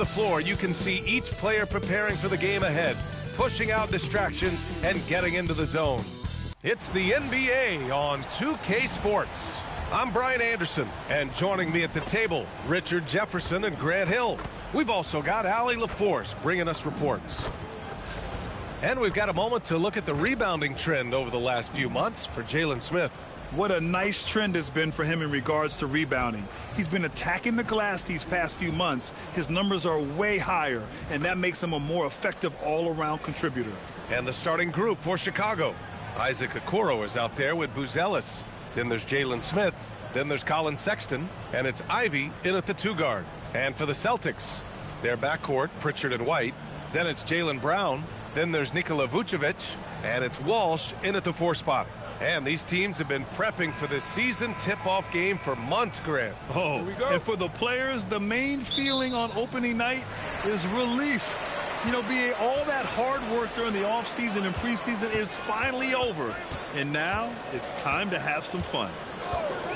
the floor, you can see each player preparing for the game ahead, pushing out distractions and getting into the zone. It's the NBA on 2K Sports. I'm Brian Anderson, and joining me at the table, Richard Jefferson and Grant Hill. We've also got Allie LaForce bringing us reports. And we've got a moment to look at the rebounding trend over the last few months for Jalen Smith. What a nice trend has been for him in regards to rebounding. He's been attacking the glass these past few months. His numbers are way higher, and that makes him a more effective all-around contributor. And the starting group for Chicago. Isaac Okoro is out there with Buzelis. Then there's Jalen Smith. Then there's Colin Sexton. And it's Ivy in at the 2-guard. And for the Celtics, their backcourt, Pritchard and White. Then it's Jaylen Brown. Then there's Nikola Vucevic. And it's Walsh in at the 4 spot. And these teams have been prepping for this season tip-off game for months, Grant. Oh, and for the players, the main feeling on opening night is relief. You know, all that hard work during the offseason and preseason is finally over. And now it's time to have some fun.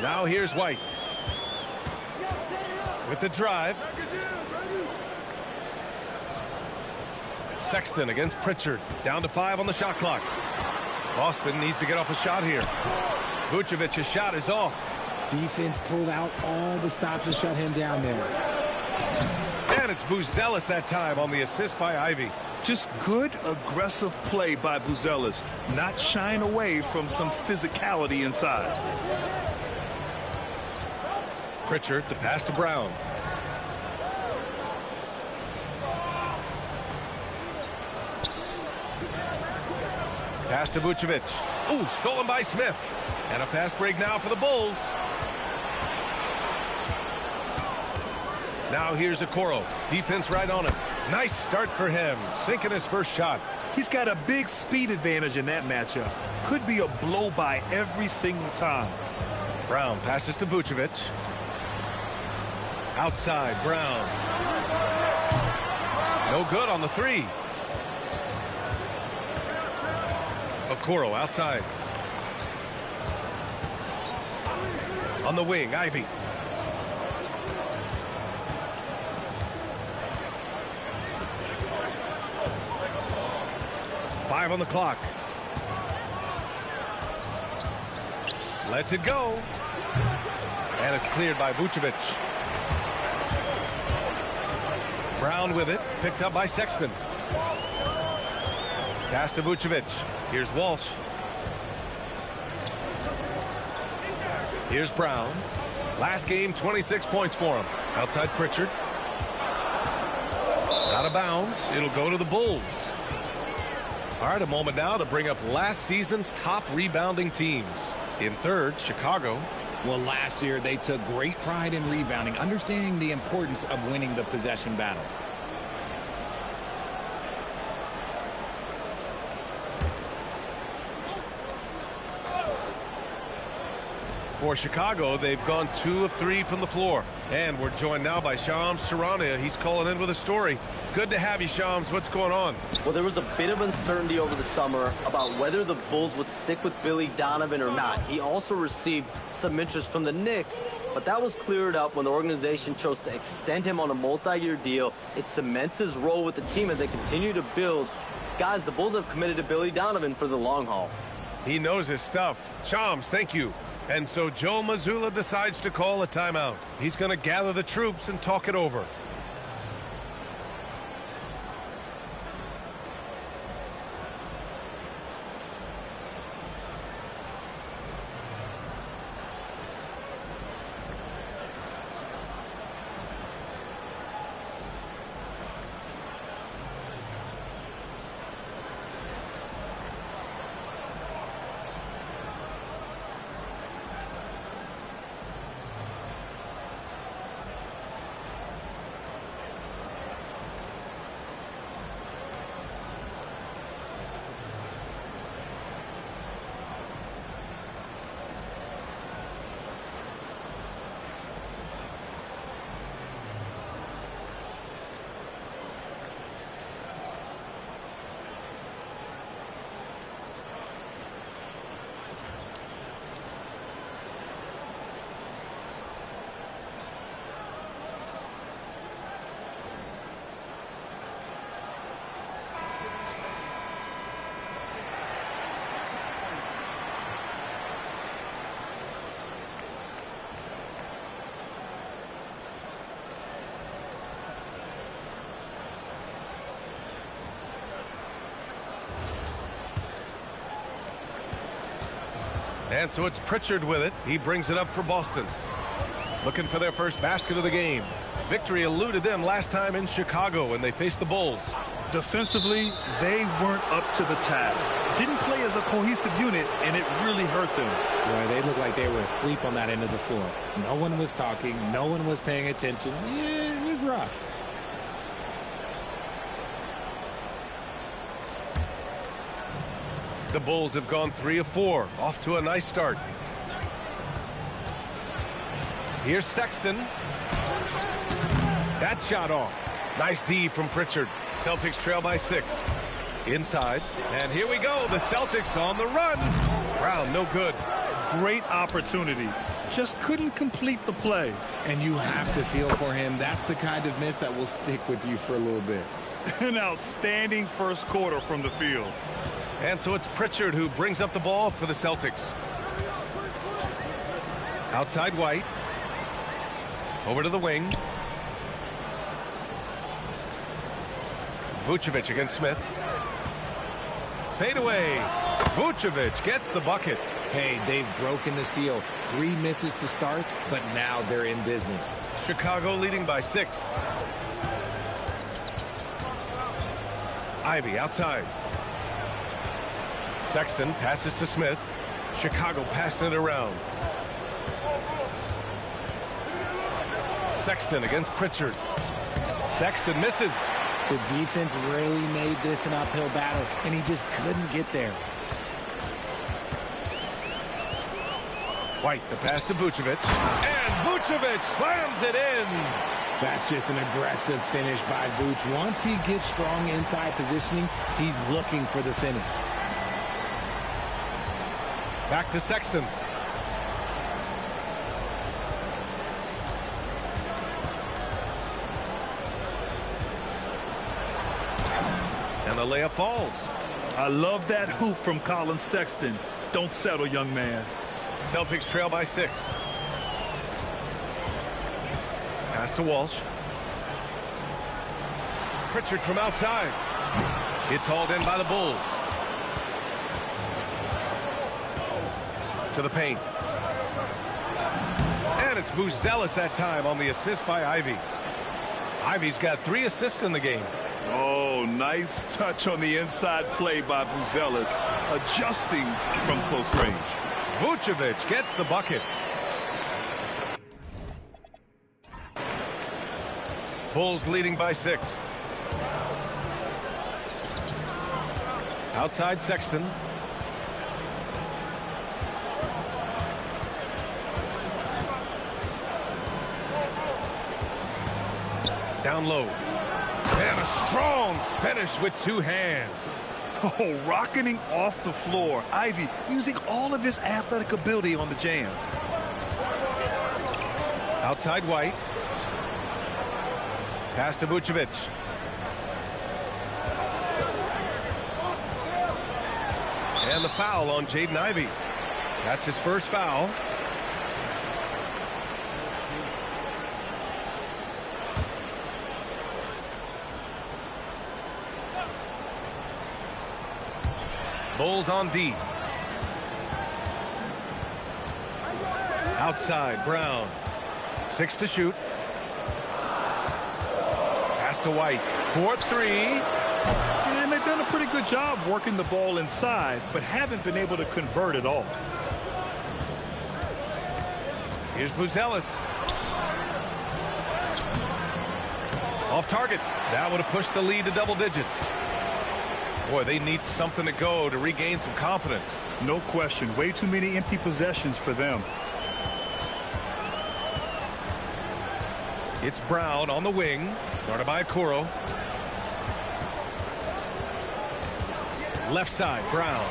Now here's White. With the drive. Sexton against Pritchard. Down to 5 on the shot clock. Boston needs to get off a shot here. Vucevic's shot is off. Defense pulled out all the stops to shut him down there. And it's Buzelis that time on the assist by Ivy. Just good, aggressive play by Buzelis, not shying away from some physicality inside. Pritchard, the pass to Brown. Pass to Vucevic. Ooh, stolen by Smith. And a fast break now for the Bulls. Now here's Okoro. Defense right on him. Nice start for him. Sinking his first shot. He's got a big speed advantage in that matchup. Could be a blow-by every single time. Brown passes to Vucevic. Outside, Brown. No good on the 3. Okoro outside. On the wing, Ivy. Five on the clock. Lets it go. And it's cleared by Vucevic. Brown with it. Picked up by Sexton. Pass to Vucevic. Here's Walsh. Here's Brown. Last game, 26 points for him. Outside Pritchard. Out of bounds. It'll go to the Bulls. All right, a moment now to bring up last season's top rebounding teams. In third, Chicago. Well, last year they took great pride in rebounding, understanding the importance of winning the possession battle. For Chicago, they've gone 2 of 3 from the floor. And we're joined now by Shams Charania. He's calling in with a story. Good to have you, Shams. What's going on? Well, there was a bit of uncertainty over the summer about whether the Bulls would stick with Billy Donovan or not. He also received some interest from the Knicks, but that was cleared up when the organization chose to extend him on a multi-year deal. It cements his role with the team as they continue to build. Guys, the Bulls have committed to Billy Donovan for the long haul. He knows his stuff. Shams, thank you. And so Joe Mazzulla decides to call a timeout. He's going to gather the troops and talk it over. And so it's Pritchard with it. He brings it up for Boston. Looking for their first basket of the game. Victory eluded them last time in Chicago when they faced the Bulls. Defensively, they weren't up to the task. Didn't play as a cohesive unit, and it really hurt them. Boy, they looked like they were asleep on that end of the floor. No one was talking. No one was paying attention. Yeah, it was rough. The Bulls have gone 3 of 4. Off to a nice start. Here's Sexton. That shot off. Nice D from Pritchard. Celtics trail by 6. Inside. And here we go. The Celtics on the run. Brown, no good. Great opportunity. Just couldn't complete the play. And you have to feel for him. That's the kind of miss that will stick with you for a little bit. An outstanding first quarter from the field. And so it's Pritchard who brings up the ball for the Celtics. Outside White. Over to the wing. Vucevic against Smith. Fade away. Vucevic gets the bucket. Hey, they've broken the seal. 3 misses to start, but now they're in business. Chicago leading by 6. Ivy outside. Sexton passes to Smith. Chicago passing it around. Sexton against Pritchard. Sexton misses. The defense really made this an uphill battle, and he just couldn't get there. White, the pass to Vucevic. And Vucevic slams it in. That's just an aggressive finish by Vuce. Once he gets strong inside positioning, he's looking for the finish. Back to Sexton. And the layup falls. I love that hoop from Colin Sexton. Don't settle, young man. Celtics trail by 6. Pass to Walsh. Pritchard from outside. It's hauled in by the Bulls. To the paint. And it's Buzelis that time on the assist by Ivy. Ivy's got 3 assists in the game. Oh, nice touch on the inside play by Buzelis, adjusting from close range. Vucevic gets the bucket. Bulls leading by 6. Outside Sexton. Down low. And a strong finish with 2 hands. Oh, rocketing off the floor. Ivy using all of his athletic ability on the jam. Outside White. Pass to Vucevic. And the foul on Jaden Ivey. That's his first foul. Bulls on D. Outside, Brown. 6 to shoot. Pass to White. 4-3. And they've done a pretty good job working the ball inside, but haven't been able to convert at all. Here's Buzelis. Off target. That would have pushed the lead to double digits. Boy, they need something to go to regain some confidence. No question. Way too many empty possessions for them. It's Brown on the wing. Guarded by Okoro. Left side, Brown.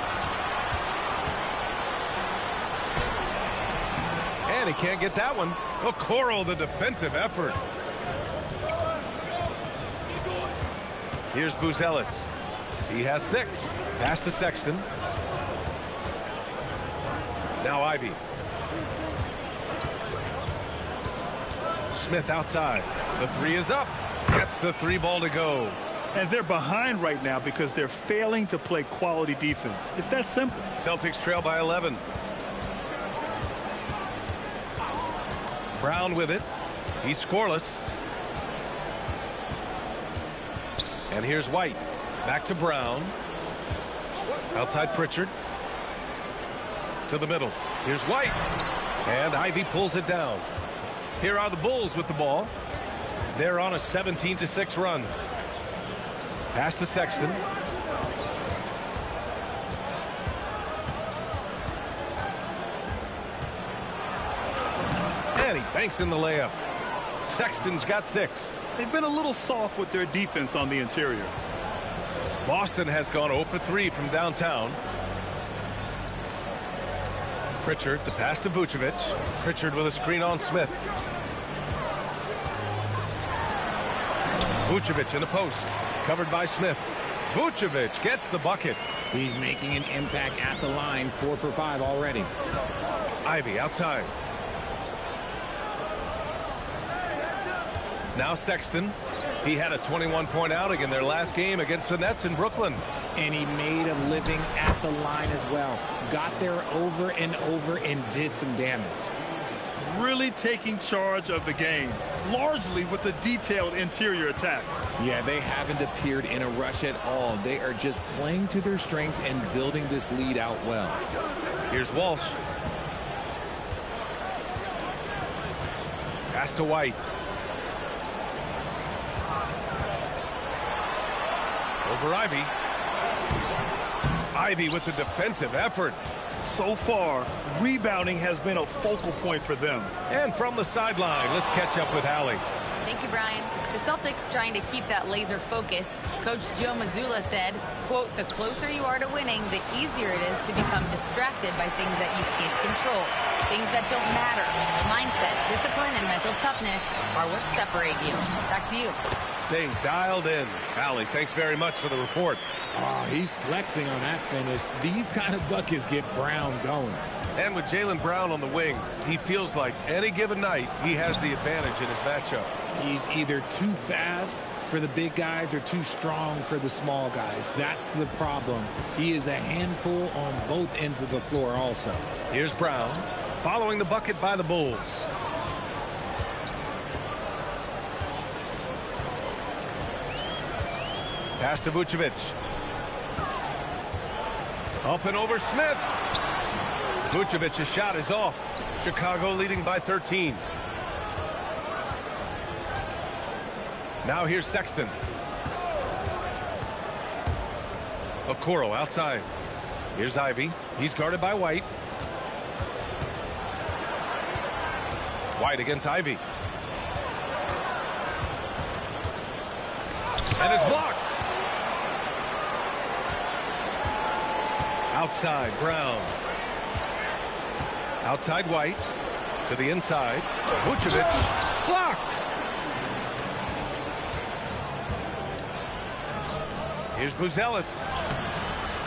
And he can't get that one. Okoro, the defensive effort. Here's Buzelis. He has 6. Pass to Sexton. Now Ivy. Smith outside. The 3 is up. Gets the 3 ball to go. And they're behind right now because they're failing to play quality defense. It's that simple. Celtics trail by 11. Brown with it. He's scoreless. And here's White. Back to Brown. Outside Pritchard. To the middle. Here's White. And Ivy pulls it down. Here are the Bulls with the ball. They're on a 17-6 run. Pass to Sexton. And he banks in the layup. Sexton's got 6. They've been a little soft with their defense on the interior. Boston has gone 0 for 3 from downtown. Pritchard, the pass to Vucevic. Pritchard with a screen on Smith. Vucevic in the post. Covered by Smith. Vucevic gets the bucket. He's making an impact at the line. 4 for 5 already. Ivy outside. Now Sexton. He had a 21-point outing in their last game against the Nets in Brooklyn. And he made a living at the line as well. Got there over and over and did some damage. Really taking charge of the game, largely with the detailed interior attack. Yeah, they haven't appeared in a rush at all. They are just playing to their strengths and building this lead out well. Here's Walsh. Pass to White. Over Ivy. Ivy with the defensive effort. So far, rebounding has been a focal point for them. And from the sideline, let's catch up with Hallie. Thank you, Brian. The Celtics trying to keep that laser focus. Coach Joe Mazzulla said, quote, "The closer you are to winning, the easier it is to become distracted by things that you can't control. Things that don't matter. Mindset, discipline, and mental toughness are what separate you." Back to you. Staying dialed in. Hallie, thanks very much for the report. Oh, he's flexing on that finish. These kind of buckets get Brown going. And with Jaylen Brown on the wing, he feels like any given night he has the advantage in his matchup. He's either too fast for the big guys or too strong for the small guys. That's the problem. He is a handful on both ends of the floor also. Here's Brown following the bucket by the Bulls. Pass to Vucevic. Up and over Smith. Vucevic's shot is off. Chicago leading by 13. Now here's Sexton. Okoro outside. Here's Ivy. He's guarded by White. White against Ivy. And it's blocked. Outside, Brown. Outside, White. To the inside. Vucevic. Blocked. Here's Buzelis.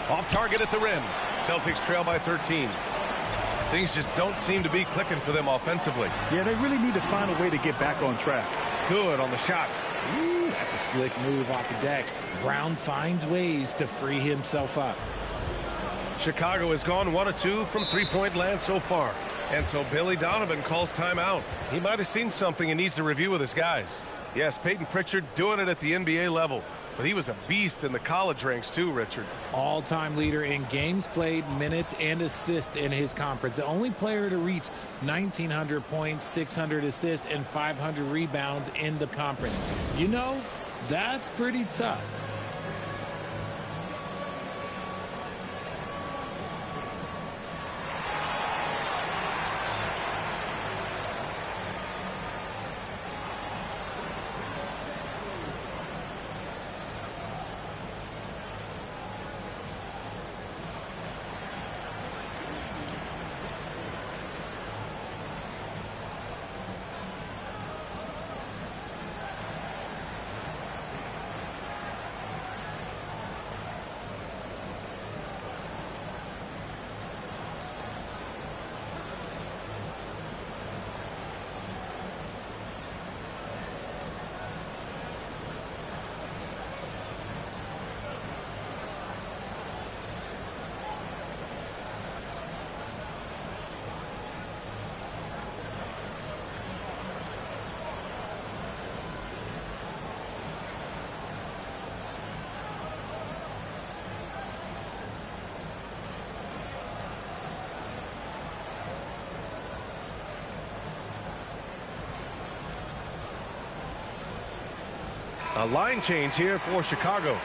Off target at the rim. Celtics trail by 13. Things just don't seem to be clicking for them offensively. Yeah, they really need to find a way to get back on track. Good on the shot. Ooh, that's a slick move off the deck. Brown finds ways to free himself up. Chicago has gone 1 of 2 from three-point land so far. And so Billy Donovan calls timeout. He might have seen something and needs to review with his guys. Yes, Peyton Pritchard doing it at the NBA level. But he was a beast in the college ranks too, Richard. All-time leader in games played, minutes, and assists in his conference. The only player to reach 1,900 points, 600 assists, and 500 rebounds in the conference. You know, that's pretty tough. A line change here for Chicago.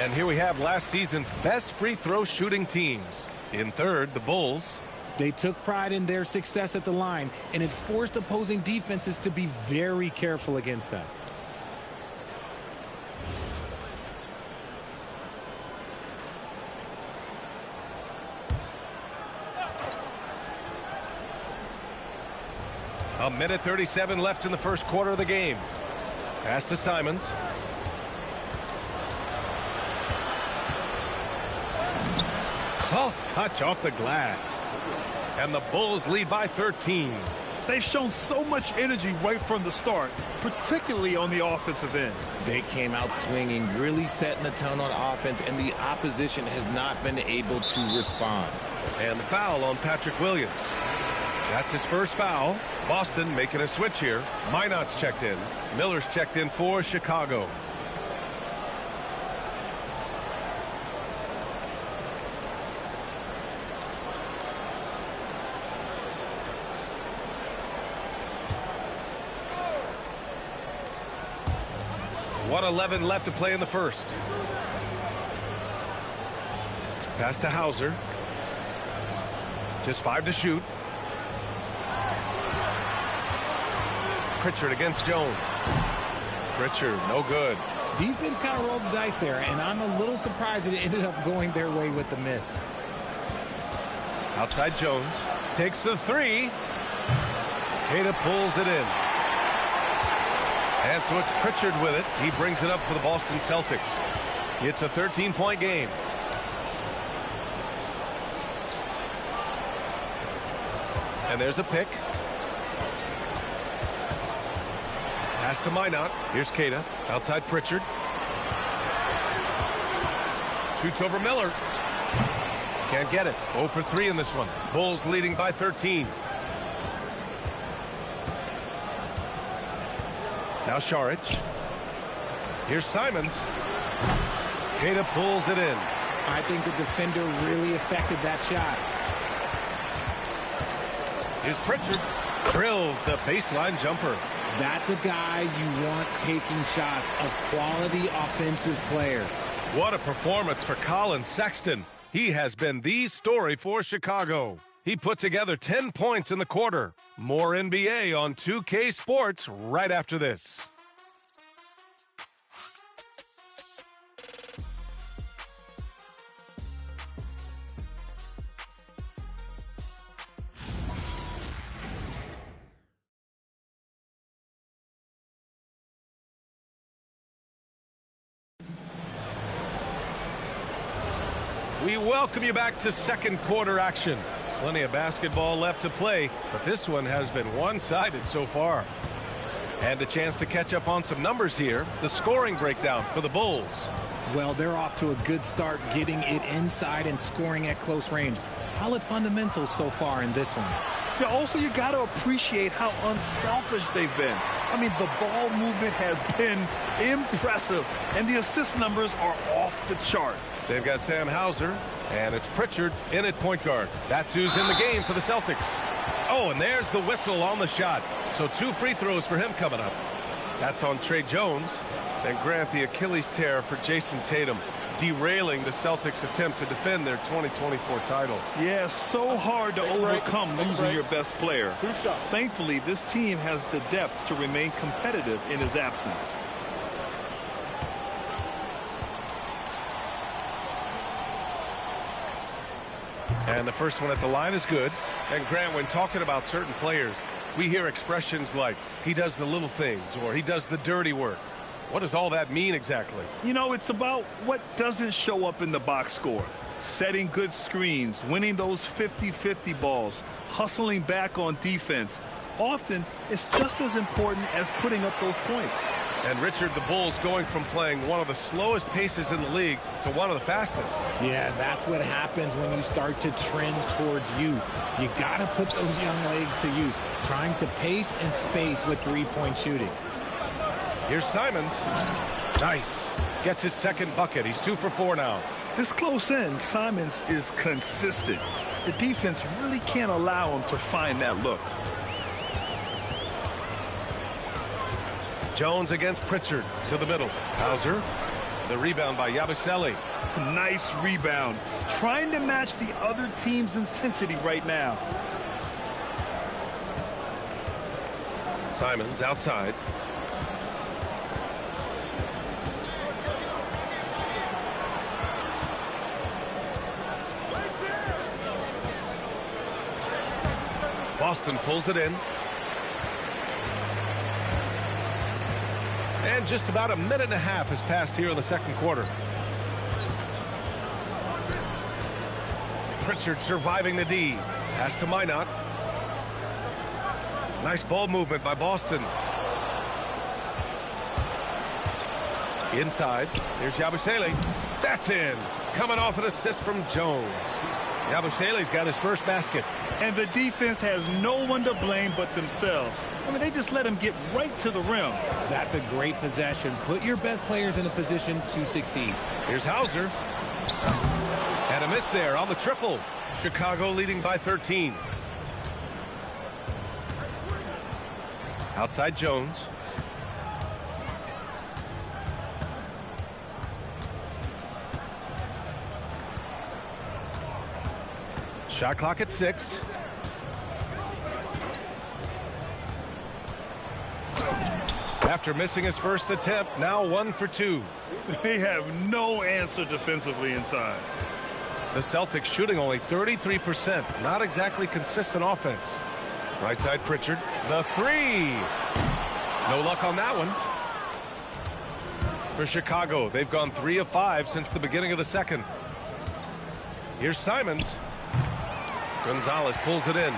And here we have last season's best free throw shooting teams. In third, the Bulls. They took pride in their success at the line, and it forced opposing defenses to be very careful against them. A minute 37 left in the first quarter of the game. Pass to Simons. Soft touch off the glass. And the Bulls lead by 13. They've shown so much energy right from the start, particularly on the offensive end. They came out swinging, really setting the tone on offense, and the opposition has not been able to respond. And the foul on Patrick Williams. That's his first foul. Boston making a switch here. Minot's checked in. Miller's checked in for Chicago. .11 left to play in the first. Pass to Hauser. Just 5 to shoot. Pritchard against Jones. Pritchard, no good. Defense kind of rolled the dice there, and I'm a little surprised it ended up going their way with the miss. Outside Jones. Takes the three. Queta pulls it in. And so it's Pritchard with it. He brings it up for the Boston Celtics. It's a 13-point game. And there's a pick. Pass to Minot. Here's Queta. Outside Pritchard. Shoots over Miller. Can't get it. 0 for 3 in this one. Bulls leading by 13. Now Šarić. Here's Simons. Queta pulls it in. I think the defender really affected that shot. Here's Pritchard. Drills the baseline jumper. That's a guy you want taking shots, a quality offensive player. What a performance for Colin Sexton. He has been the story for Chicago. He put together 10 points in the quarter. More NBA on 2K Sports right after this. We welcome you back to second quarter action. Plenty of basketball left to play, but this one has been one-sided so far. And a chance to catch up on some numbers here. The scoring breakdown for the Bulls. Well, they're off to a good start getting it inside and scoring at close range. Solid fundamentals so far in this one. Yeah, also, you got to appreciate how unselfish they've been. I mean, the ball movement has been impressive, and the assist numbers are off the chart. They've got Sam Hauser, and it's Pritchard in at point guard. That's who's in the game for the Celtics. Oh, and there's the whistle on the shot. So 2 free throws for him coming up. That's on Trey Jones. And Grant, the Achilles tear for Jason Tatum, derailing the Celtics' attempt to defend their 2024 title. Yeah, so hard to overcome losing your best player. Thankfully, this team has the depth to remain competitive in his absence. And the first one at the line is good. And Grant, when talking about certain players, we hear expressions like, he does the little things, or he does the dirty work. What does all that mean exactly? You know, it's about what doesn't show up in the box score. Setting good screens, winning those 50-50 balls, hustling back on defense. Often, it's just as important as putting up those points. And Richard, the Bulls going from playing one of the slowest paces in the league to one of the fastest. Yeah, that's what happens when you start to trend towards youth. You got to put those young legs to use, trying to pace and space with three-point shooting. Here's Simons. Nice. Gets his second bucket. He's 2 for 4 now. This close in, Simons is consistent. The defense really can't allow him to find that look. Jones against Pritchard to the middle. Hauser. The rebound by Yabusele. Nice rebound. Trying to match the other team's intensity right now. Simons outside. Boston pulls it in. And just about a minute and a half has passed here in the second quarter. Pritchard surviving the D. Pass to Minot. Nice ball movement by Boston. Inside. Here's Yabusele. That's in. Coming off an assist from Jones. Yabusele's got his first basket. And the defense has no one to blame but themselves. I mean, they just let him get right to the rim. That's a great possession. Put your best players in a position to succeed. Here's Hauser. And a miss there on the triple. Chicago leading by 13. Outside Jones. Shot clock at 6. After missing his first attempt, now 1 for 2. They have no answer defensively inside. The Celtics shooting only 33%. Not exactly consistent offense. Right side Pritchard. The 3. No luck on that one. For Chicago, they've gone 3 of 5 since the beginning of the second. Here's Simons. Gonzalez pulls it in.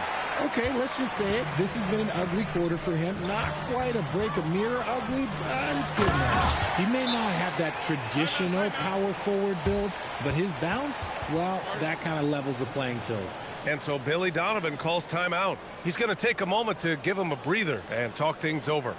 Okay, let's just say it. This has been an ugly quarter for him. Not quite a break a mirror ugly, but it's good enough. He may not have that traditional power forward build, but his bounce, well, that kind of levels the playing field. And so Billy Donovan calls timeout. He's going to take a moment to give him a breather and talk things over.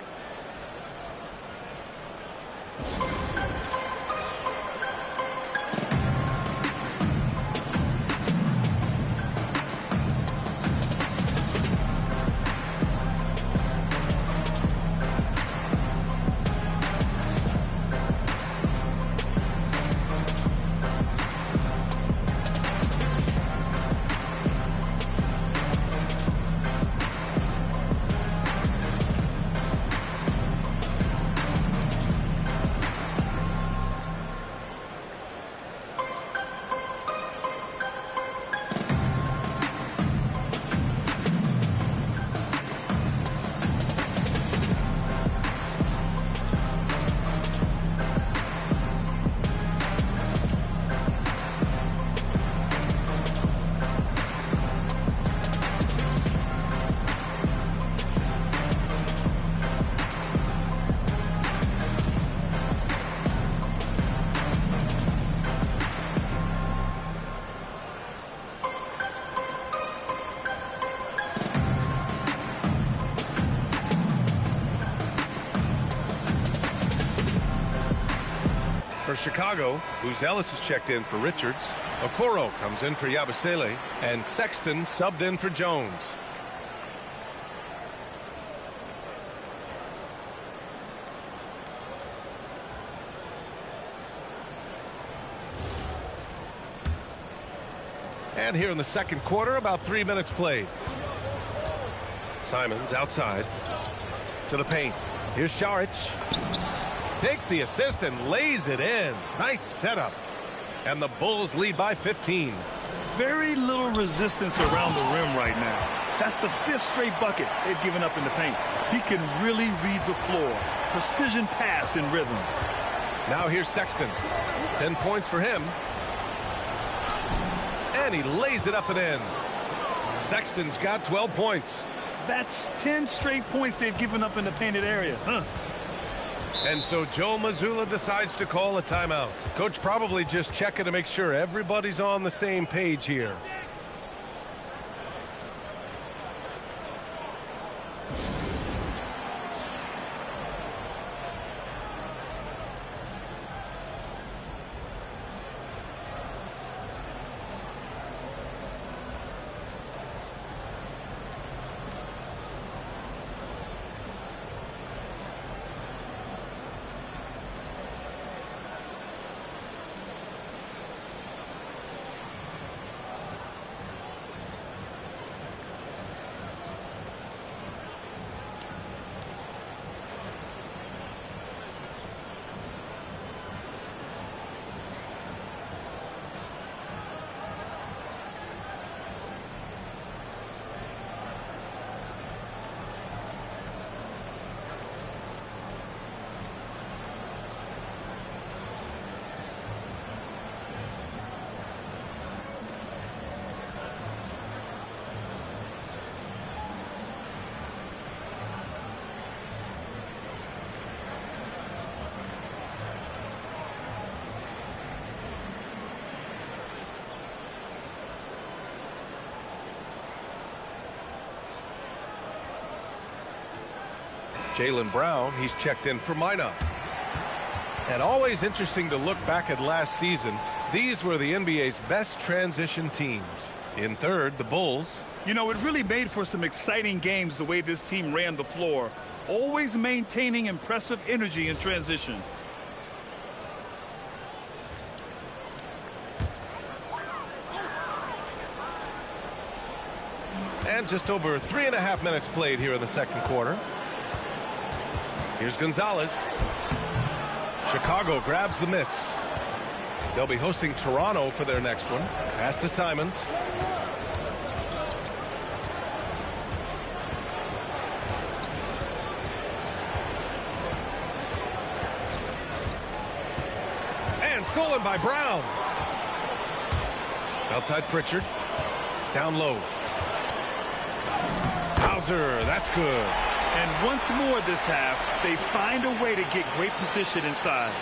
For Chicago, whose Ellis is checked in for Richards. Okoro comes in for Yabusele, and Sexton subbed in for Jones. And here in the second quarter, about 3 minutes played. Simons outside to the paint. Here's Šarić. Takes the assist and lays it in. Nice setup. And the Bulls lead by 15. Very little resistance around the rim right now. That's the 5th straight bucket they've given up in the paint. He can really read the floor. Precision pass in rhythm. Now here's Sexton. 10 points for him. And he lays it up and in. Sexton's got 12 points. That's 10 straight points they've given up in the painted area. And so Joe Mazzulla decides to call a timeout. Coach probably just checking to make sure everybody's on the same page here. Jaylen Brown, he's checked in for Minot. And always interesting to look back at last season. These were the NBA's best transition teams. In third, the Bulls. You know, it really made for some exciting games the way this team ran the floor, always maintaining impressive energy in transition. And just over 3.5 minutes played here in the second quarter. Here's Gonzalez. Chicago grabs the miss. They'll be hosting Toronto for their next one. Pass to Simons. And stolen by Brown. Outside Pritchard. Down low. Hauser, that's good. And once more this half, they find a way to get great position inside.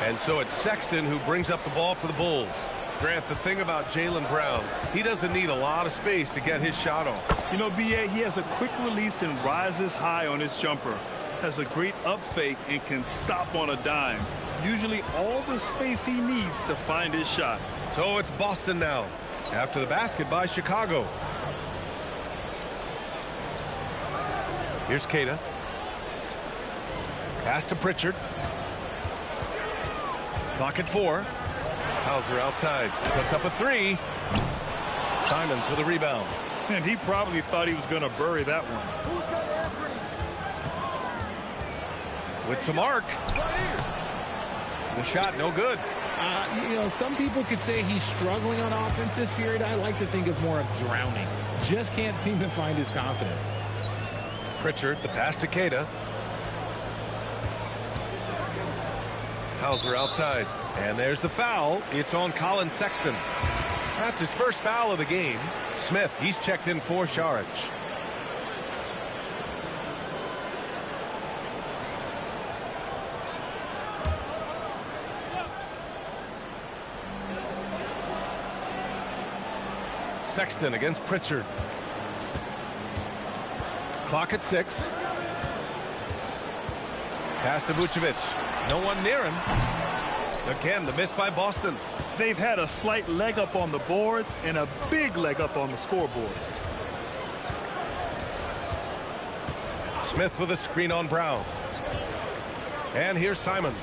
And so it's Sexton who brings up the ball for the Bulls. Grant, the thing about Jaylen Brown, he doesn't need a lot of space to get his shot off. You know, B.A., he has a quick release and rises high on his jumper. Has a great up fake and can stop on a dime. Usually all the space he needs to find his shot. So it's Boston now, after the basket by Chicago. Here's Keita. Pass to Pritchard. Clock at 4. Hauser outside. Puts up a 3. Simons with a rebound. And he probably thought he was going to bury that one. With some arc. The shot no good. You know, some people could say he's struggling on offense this period. I like to think of more of drowning. Just can't seem to find his confidence. Pritchard, the pass to Keita. Hauser outside. And there's the foul. It's on Colin Sexton. That's his first foul of the game. Smith, he's checked in for Saric. Sexton against Pritchard. Clock at 6. Pass to Vucevic. No one near him. Again, the miss by Boston. They've had a slight leg up on the boards and a big leg up on the scoreboard. Smith with a screen on Brown. And here's Simons.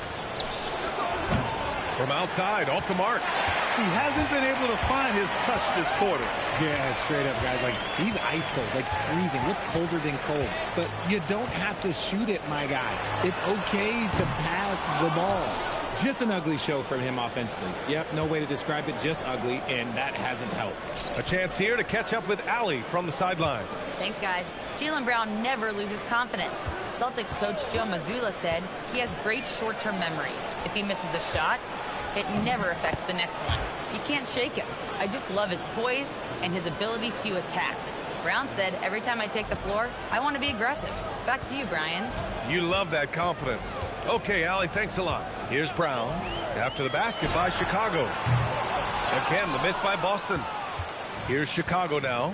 From outside, off the mark. He hasn't been able to find his touch this quarter. Yeah, straight up, guys. Like, he's ice cold, like freezing. What's colder than cold? But you don't have to shoot it, my guy. It's okay to pass the ball. Just an ugly show from him offensively. Yep, no way to describe it, just ugly, and that hasn't helped. A chance here to catch up with Allie from the sideline. Thanks, guys. Jaylen Brown never loses confidence. Celtics coach Joe Mazzulla said he has great short-term memory. If he misses a shot, it never affects the next one. You can't shake him. I just love his poise and his ability to attack. Brown said, every time I take the floor, I want to be aggressive. Back to you, Brian. You love that confidence. Okay, Allie, thanks a lot. Here's Brown. After the basket by Chicago. Again, the miss by Boston. Here's Chicago now.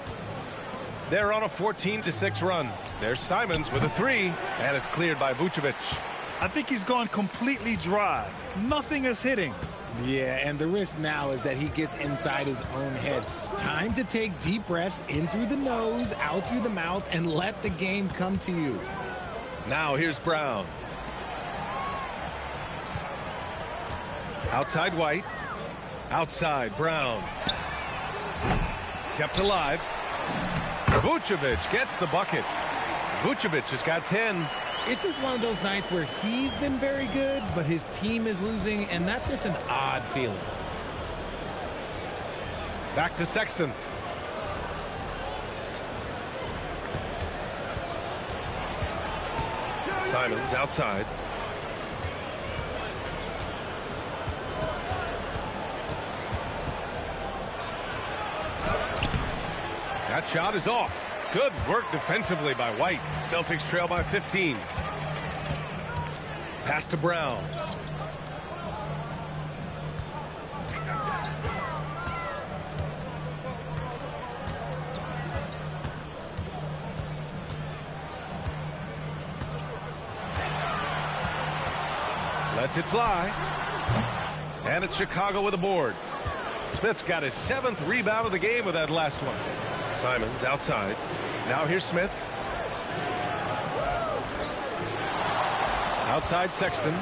They're on a 14-6 run. There's Simons with a 3, and it's cleared by Vucevic. I think he's gone completely dry. Nothing is hitting. Yeah, and the risk now is that he gets inside his own head. Time to take deep breaths in through the nose, out through the mouth, and let the game come to you. Now here's Brown. Outside White. Outside Brown. Kept alive. Vucevic gets the bucket. Vucevic has got 10. It's just one of those nights where he's been very good, but his team is losing, and that's just an odd feeling. Back to Sexton. Simons outside. That shot is off. Good work defensively by White. Celtics trail by 15. Pass to Brown. Lets it fly. And it's Chicago with a board. Smith's got his 7th rebound of the game with that last one. Simons outside. Now here's Smith. Outside Sexton.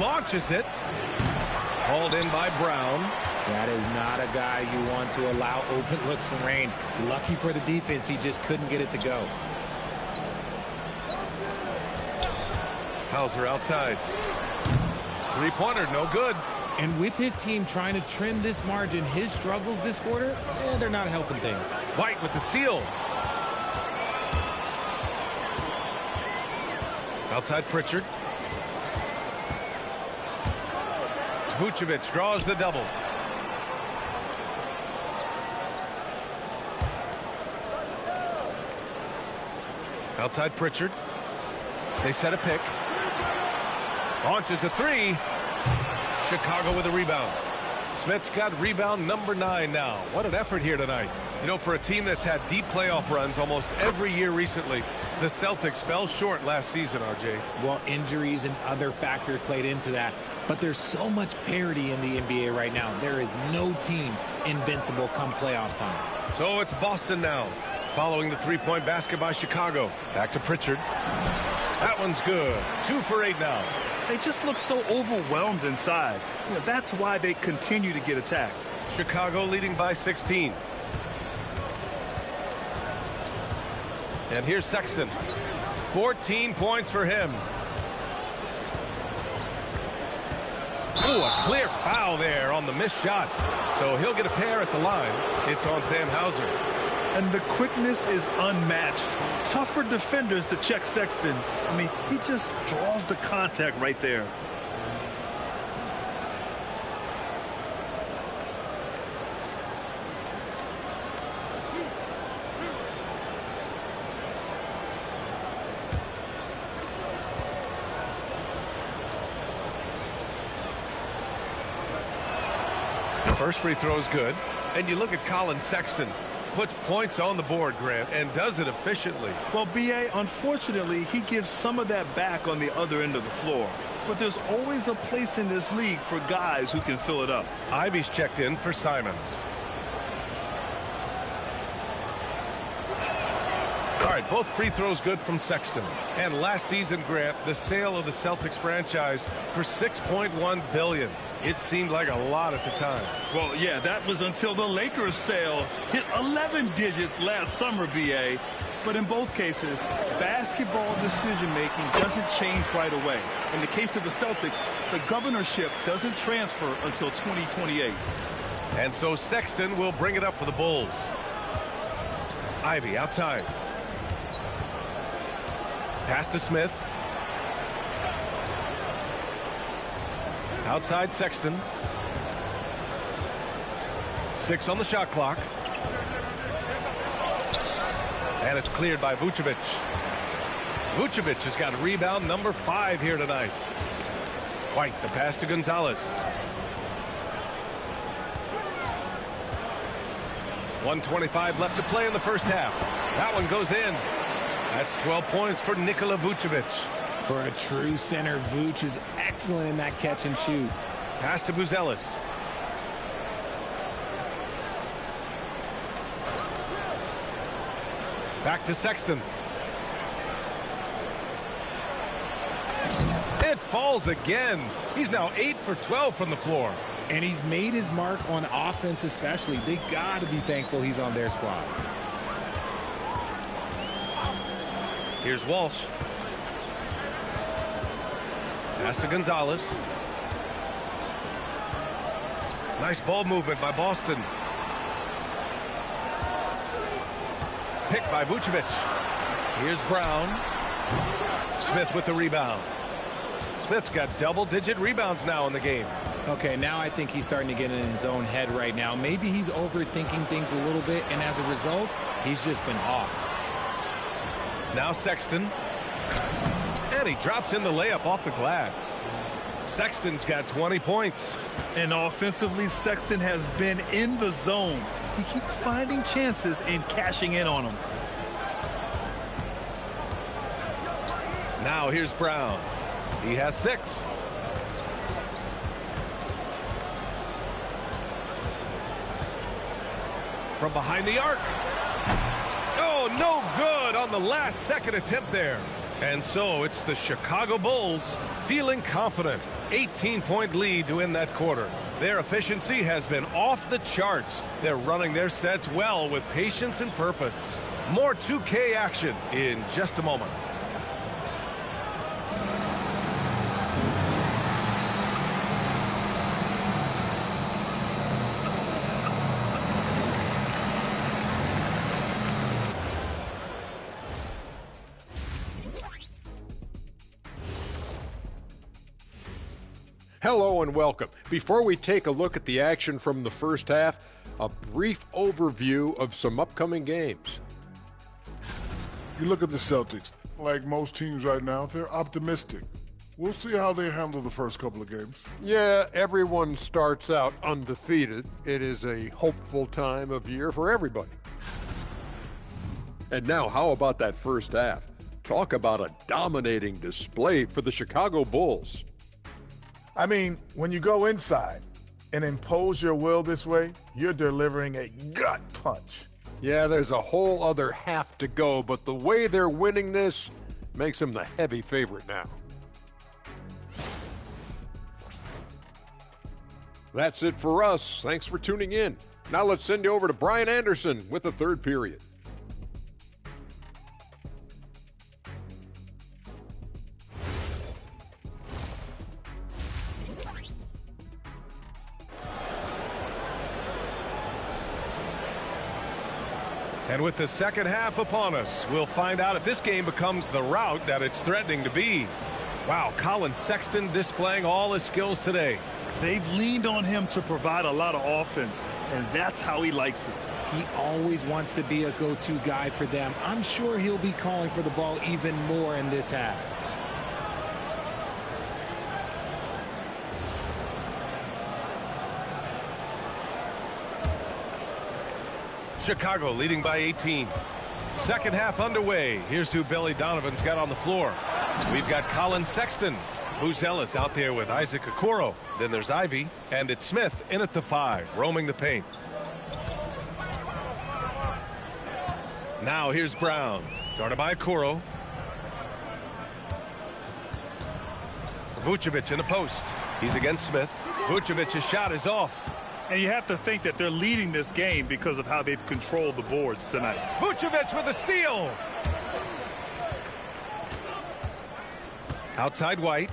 Launches it. Hauled in by Brown. That is not a guy you want to allow open looks from range. Lucky for the defense, he just couldn't get it to go. Hauser outside. Three-pointer, no good. And with his team trying to trim this margin, his struggles this quarter, they're not helping things. White with the steal. Outside Pritchard. Vucevic draws the double. Outside Pritchard. They set a pick. Launches a three. Chicago with a rebound. Smith's got rebound number 9 now. What an effort here tonight. You know, for a team that's had deep playoff runs almost every year recently, the Celtics fell short last season, RJ. Well, injuries and other factors played into that. But there's so much parity in the NBA right now. There is no team invincible come playoff time. So it's Boston now, following the three-point basket by Chicago. Back to Pritchard. That one's good. 2 for 8 now. They just look so overwhelmed inside. You know, that's why they continue to get attacked. Chicago leading by 16. And here's Sexton. 14 points for him. Ooh, a clear foul there on the missed shot. So he'll get a pair at the line. It's on Sam Hauser. And the quickness is unmatched. Tough for defenders to check Sexton. I mean, he just draws the contact right there. The first free throw is good. And you look at Colin Sexton. Puts points on the board, Grant, and does it efficiently. Well, B.A., unfortunately, he gives some of that back on the other end of the floor. But there's always a place in this league for guys who can fill it up. Ivy's checked in for Simons. All right, both free throws good from Sexton. And last season, Grant, the sale of the Celtics franchise for $6.1 billion. It seemed like a lot at the time. Well, yeah, that was until the Lakers sale hit 11 digits last summer, B.A. But in both cases, basketball decision-making doesn't change right away. In the case of the Celtics, the governorship doesn't transfer until 2028. And so Sexton will bring it up for the Bulls. Ivy outside. Pass to Smith. Outside Sexton. 6 on the shot clock. And it's cleared by Vucevic. Vucevic has got rebound number 5 here tonight. White, the pass to Gonzalez. 1:25 left to play in the first half. That one goes in. That's 12 points for Nikola Vucevic. For a true center, Vuce is excellent in that catch and shoot. Pass to Buzelis. Back to Sexton. It falls again. He's now 8 for 12 from the floor. And he's made his mark on offense especially. They got to be thankful he's on their squad. Here's Walsh. Pass to Gonzalez. Nice ball movement by Boston. Picked by Vucevic. Here's Brown. Smith with the rebound. Smith's got double-digit rebounds now in the game. Okay, now I think he's starting to get in his own head right now. Maybe he's overthinking things a little bit, and as a result, he's just been off. Now Sexton. And he drops in the layup off the glass. Sexton's got 20 points. And offensively, Sexton has been in the zone. He keeps finding chances and cashing in on them. Now here's Brown. He has 6. from behind the arc. Oh, no good on the last second attempt there. And so it's the Chicago Bulls feeling confident. 18-point lead to win that quarter. Their efficiency has been off the charts. They're running their sets well with patience and purpose. More 2K action in just a moment. Hello and welcome. Before we take a look at the action from the first half, a brief overview of some upcoming games. You look at the Celtics, like most teams right now, they're optimistic. We'll see how they handle the first couple of games. Yeah, everyone starts out undefeated. It is a hopeful time of year for everybody. And now, how about that first half? Talk about a dominating display for the Chicago Bulls. I mean, when you go inside and impose your will this way, you're delivering a gut punch. Yeah, there's a whole other half to go, but the way they're winning this makes them the heavy favorite now. That's it for us. Thanks for tuning in. Now let's send you over to Brian Anderson with the third period. And with the second half upon us, we'll find out if this game becomes the rout that it's threatening to be. Wow, Colin Sexton displaying all his skills today. They've leaned on him to provide a lot of offense, and that's how he likes it. He always wants to be a go-to guy for them. I'm sure he'll be calling for the ball even more in this half. Chicago leading by 18. Second half underway. Here's who Billy Donovan's got on the floor. We've got Colin Sexton. Buzelis out there with Isaac Okoro. Then there's Ivy, and it's Smith in at the 5, roaming the paint. Now here's Brown, guarded by Okoro. Vucevic in the post. He's against Smith. Vucevic's shot is off. And you have to think that they're leading this game because of how they've controlled the boards tonight. Vucevic with a steal. Outside White.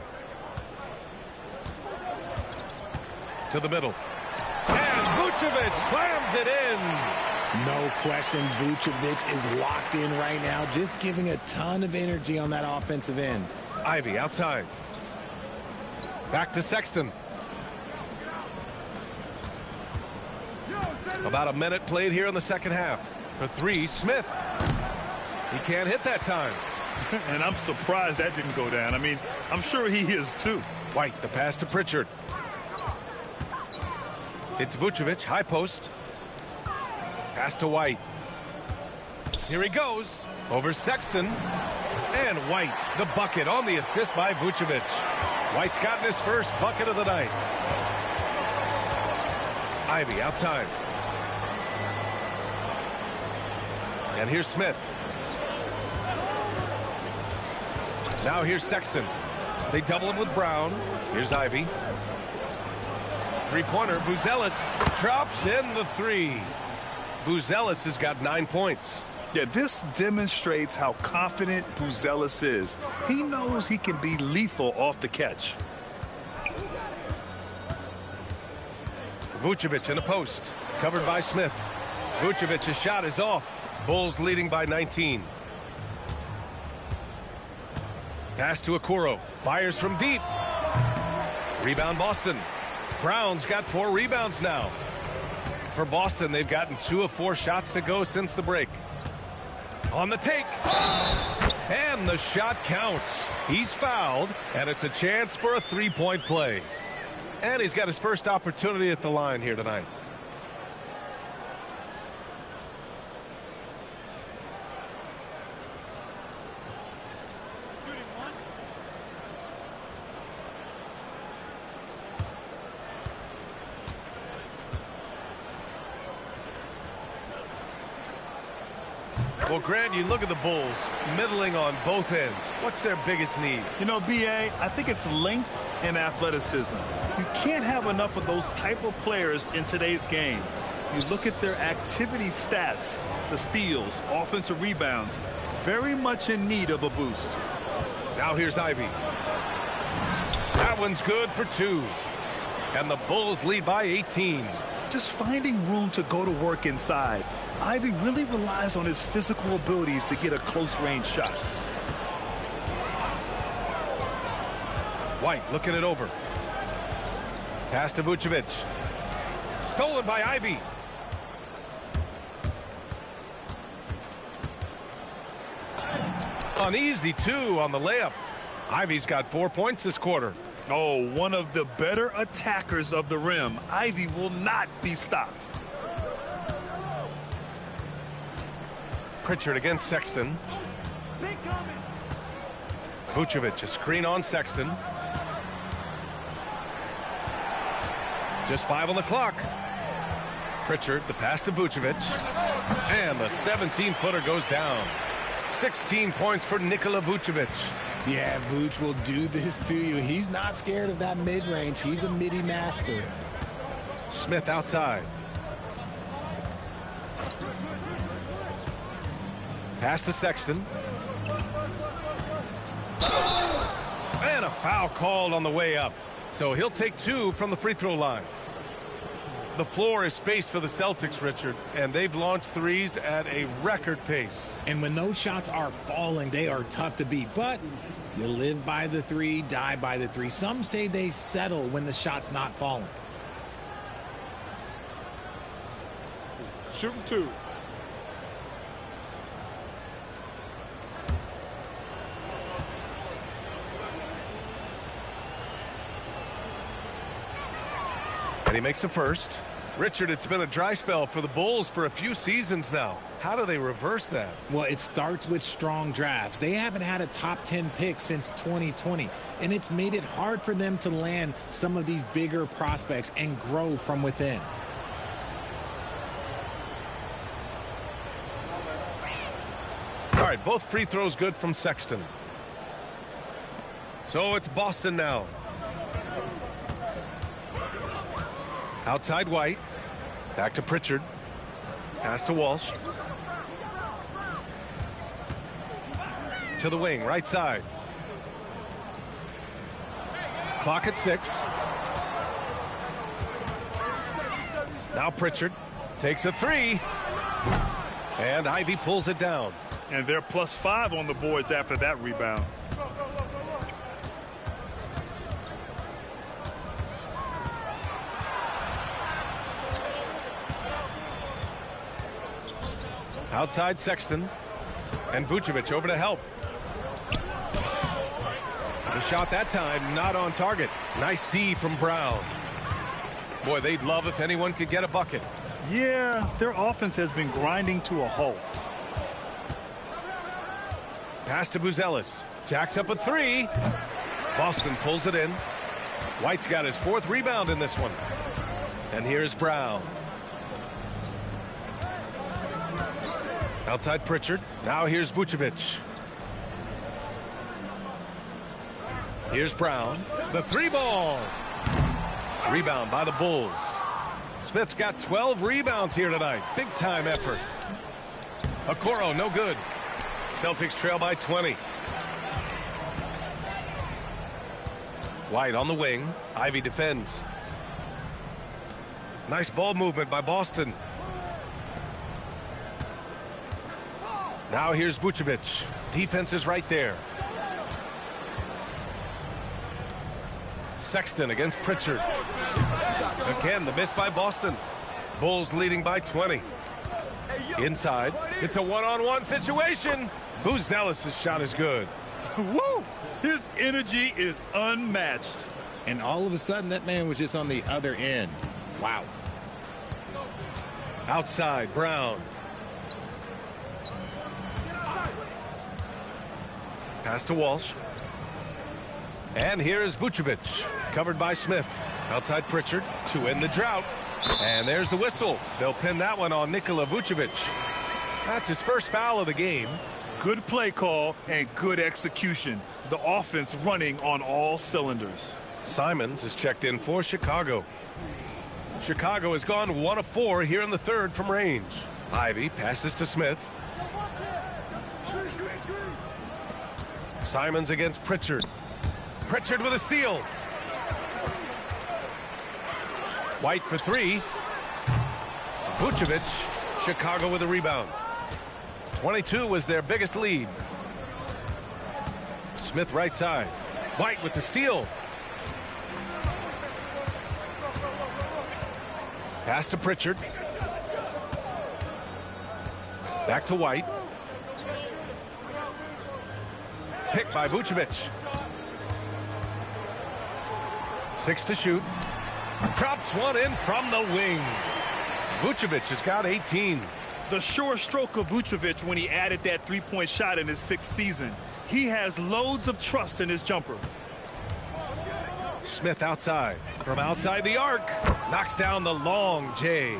To the middle. And Vucevic slams it in. No question, Vucevic is locked in right now, just giving a ton of energy on that offensive end. Ivy outside. Back to Sexton. About a minute played here in the second half. For 3, Smith. He can't hit that time. And I'm surprised that didn't go down. I mean, I'm sure he is too. White, the pass to Pritchard. It's Vucevic, high post. Pass to White. Here he goes. Over Sexton. And White, the bucket on the assist by Vucevic. White's gotten his first bucket of the night. Ivy outside. And here's Smith. Now here's Sexton. They double him with Brown. Here's Ivy. Three-pointer. Buzelis drops in the 3. Buzelis has got 9 points. Yeah, this demonstrates how confident Buzelis is. He knows he can be lethal off the catch. Vucevic in the post. Covered by Smith. Vucevic's shot is off. Bulls leading by 19. Pass to Okoro. Fires from deep. Rebound Boston. Brown's got 4 rebounds now. For Boston, they've gotten 2 of 4 shots to go since the break. On the take. And the shot counts. He's fouled, and it's a chance for a 3-point play. And he's got his first opportunity at the line here tonight. Well, Grant, you look at the Bulls, middling on both ends. What's their biggest need? You know, B.A., I think it's length and athleticism. You can't have enough of those type of players in today's game. You look at their activity stats, the steals, offensive rebounds, very much in need of a boost. Now here's Ivy. That one's good for 2. And the Bulls lead by 18. Just finding room to go to work inside. Ivy really relies on his physical abilities to get a close-range shot. White looking it over. Pass to Vucevic. Stolen by Ivy. An easy 2 on the layup. Ivy's got 4 points this quarter. Oh, one of the better attackers of the rim. Ivy will not be stopped. Pritchard against Sexton. Vucevic, a screen on Sexton. Just 5 on the clock. Pritchard, the pass to Vucevic. And the 17-footer goes down. 16 points for Nikola Vucevic. Yeah, Vuce will do this to you. He's not scared of that mid-range. He's a midi master. Smith outside. Pass to Sexton. And a foul called on the way up. So he'll take 2 from the free throw line. The floor is spaced for the Celtics, Richard, and they've launched threes at a record pace. And when those shots are falling, they are tough to beat. But you live by the 3, die by the 3. Some say they settle when the shot's not falling. Shooting 2. And he makes the first. Richard, it's been a dry spell for the Bulls for a few seasons now. How do they reverse that? Well, it starts with strong drafts. They haven't had a top 10 pick since 2020, and it's made it hard for them to land some of these bigger prospects and grow from within. All right, both free throws good from Sexton. So it's Boston now. Outside White. Back to Pritchard. Pass to Walsh. To the wing, right side. Clock at 6. Now Pritchard takes a 3. And Ivy pulls it down. And they're +5 on the boards after that rebound. Outside Sexton. And Vucevic over to help. The shot that time not on target. Nice D from Brown. Boy, they'd love if anyone could get a bucket. Yeah, their offense has been grinding to a halt. Pass to Buzelis. Jacks up a 3. Boston pulls it in. White's got his 4th rebound in this one. And here's Brown. Outside Pritchard. Now here's Vucevic. Here's Brown. The 3-ball. Rebound by the Bulls. Smith's got 12 rebounds here tonight. Big time effort. Okoro, no good. Celtics trail by 20. White on the wing. Ivy defends. Nice ball movement by Boston. Now here's Vucevic. Defense is right there. Sexton against Pritchard. Again, the miss by Boston. Bulls leading by 20. Inside. It's a one-on-one situation. Buzelis' shot is good. Woo! His energy is unmatched. And all of a sudden, that man was just on the other end. Wow. Outside, Brown. Pass to Walsh. And here is Vucevic. Covered by Smith. Outside Pritchard to end the drought. And there's the whistle. They'll pin that one on Nikola Vucevic. That's his first foul of the game. Good play call and good execution. The offense running on all cylinders. Simons is checked in for Chicago. Chicago has gone 1 of 4 here in the third from range. Ivy passes to Smith. Simons against Pritchard. Pritchard with a steal. White for 3. Vucevic. Chicago with a rebound. 22 was their biggest lead. Smith right side. White with the steal. Pass to Pritchard. Back to White. Picked by Vucevic. 6 to shoot. Drops one in from the wing. Vucevic has got 18. The sure stroke of Vucevic when he added that three-point shot in his 6th season. He has loads of trust in his jumper. Smith outside. From outside the arc. Knocks down the long J.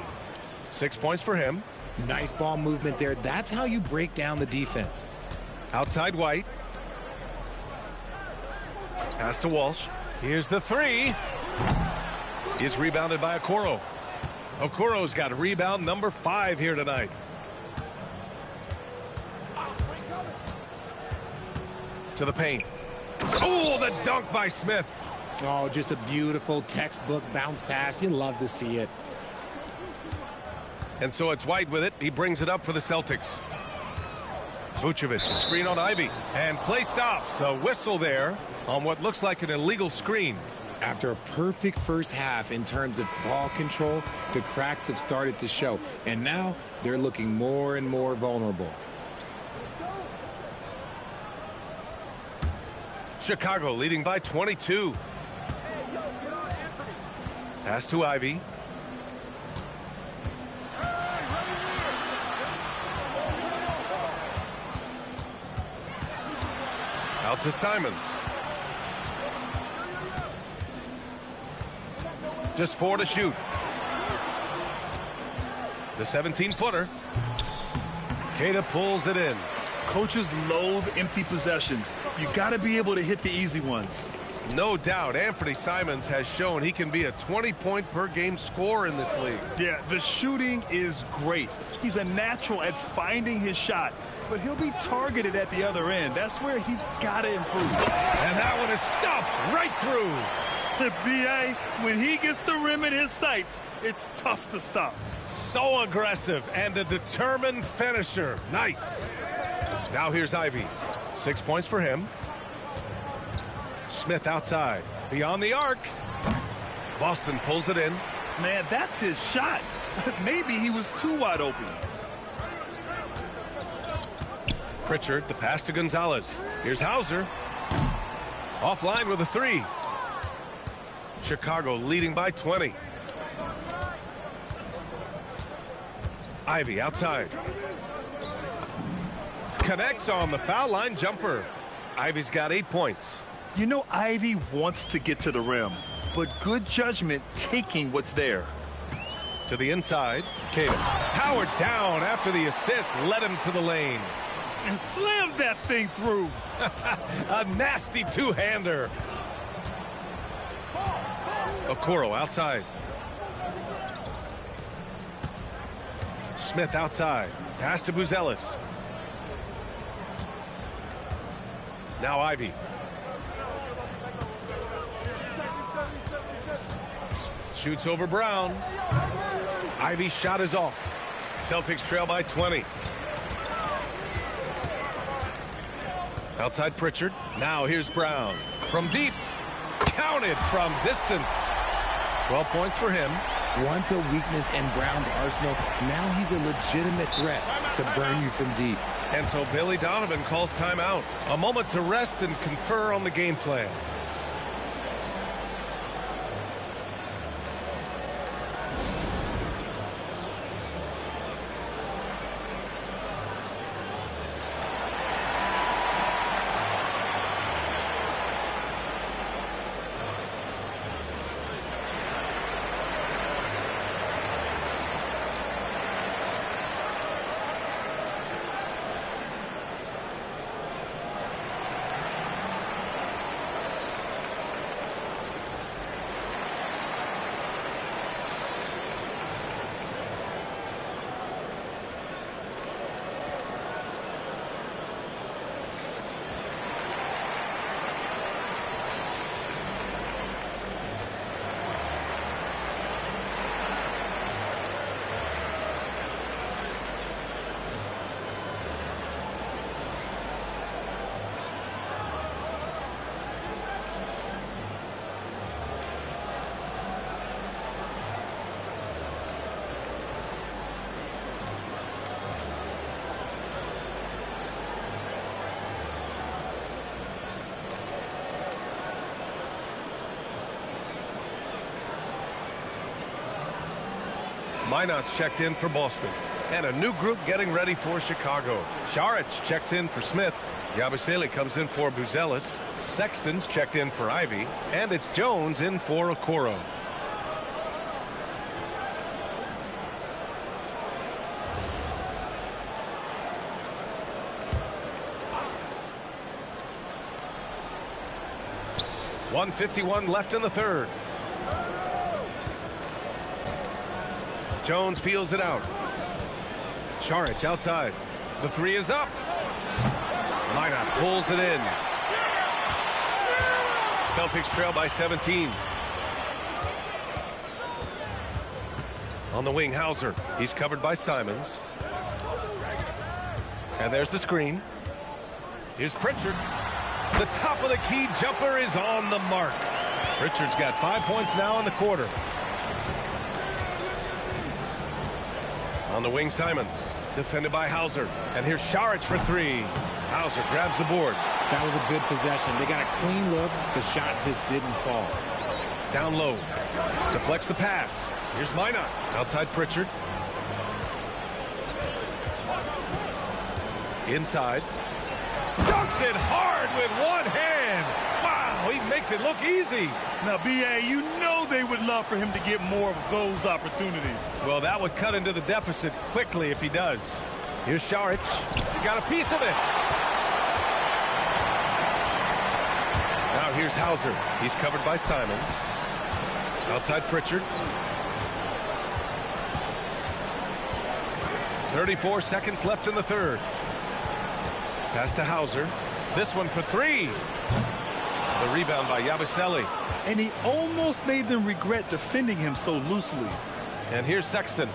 6 points for him. Nice ball movement there. That's how you break down the defense. Outside White. Pass to Walsh. Here's the 3. He's rebounded by Okoro. Okoro's got rebound number 5 here tonight. To the paint. Oh, the dunk by Smith. Oh, just a beautiful textbook bounce pass. You love to see it. And so it's White with it. He brings it up for the Celtics. Vucevic, a screen on Ivy. And play stops. A whistle there on what looks like an illegal screen. After a perfect first half in terms of ball control, the cracks have started to show. And now they're looking more and more vulnerable. Chicago leading by 22. Pass to Ivy. Out to Simons. Just 4 to shoot. The 17-footer. Queta pulls it in. Coaches loathe empty possessions. You got to be able to hit the easy ones. No doubt, Anthony Simons has shown he can be a 20-point-per-game scorer in this league. Yeah, the shooting is great. He's a natural at finding his shot, but he'll be targeted at the other end. That's where he's got to improve. And that one is stuffed right through. B.A., when he gets the rim in his sights, it's tough to stop. So aggressive and a determined finisher. Nice. Now here's Ivy. 6 points for him. Smith outside. Beyond the arc. Boston pulls it in. Man, that's his shot. Maybe he was too wide open. Pritchard, the pass to Gonzalez. Here's Hauser. Offline with a 3. Chicago leading by 20. Ivy outside. Connects on the foul line jumper. Ivy's got 8 points. You know, Ivy wants to get to the rim, but good judgment taking what's there. To the inside. Queta powered down after the assist led him to the lane. And slammed that thing through. A nasty two-hander. Okoro outside. Smith outside. Pass to Buzelis. Now Ivy. Shoots over Brown. Ivy's shot is off. Celtics trail by 20. Outside Pritchard. Now here's Brown. From deep. Counted from distance. 12 points for him. Once a weakness in Brown's arsenal, now he's a legitimate threat to burn you from deep. And so Billy Donovan calls timeout. A moment to rest and confer on the game plan. Minot's checked in for Boston. And a new group getting ready for Chicago. Saric checks in for Smith. Yabusele comes in for Buzelis. Sexton's checked in for Ivy. And it's Jones in for Okoro. .151 left in the third. Jones feels it out. Saric outside. The three is up. Minot pulls it in. Celtics trail by 17. On the wing, Hauser. He's covered by Simons. And there's the screen. Here's Pritchard. The top of the key jumper is on the mark. Pritchard's got 5 points now in the quarter. On the wing, Simons. Defended by Hauser. And here's Saric for three. Hauser grabs the board. That was a good possession. They got a clean look. The shot just didn't fall. Down low. Deflects the pass. Here's Minot. Outside Pritchard. Inside. Dunks it hard with one hand. Wow, he makes it look easy. Now, B.A., you know they would love for him to get more of those opportunities. Well, that would cut into the deficit quickly if he does. Here's Saric. He got a piece of it. Now here's Hauser. He's covered by Simons. Outside Pritchard. 34 seconds left in the third. Pass to Hauser. This one for three. The rebound by Yabusele. And he almost made them regret defending him so loosely. And here's Sexton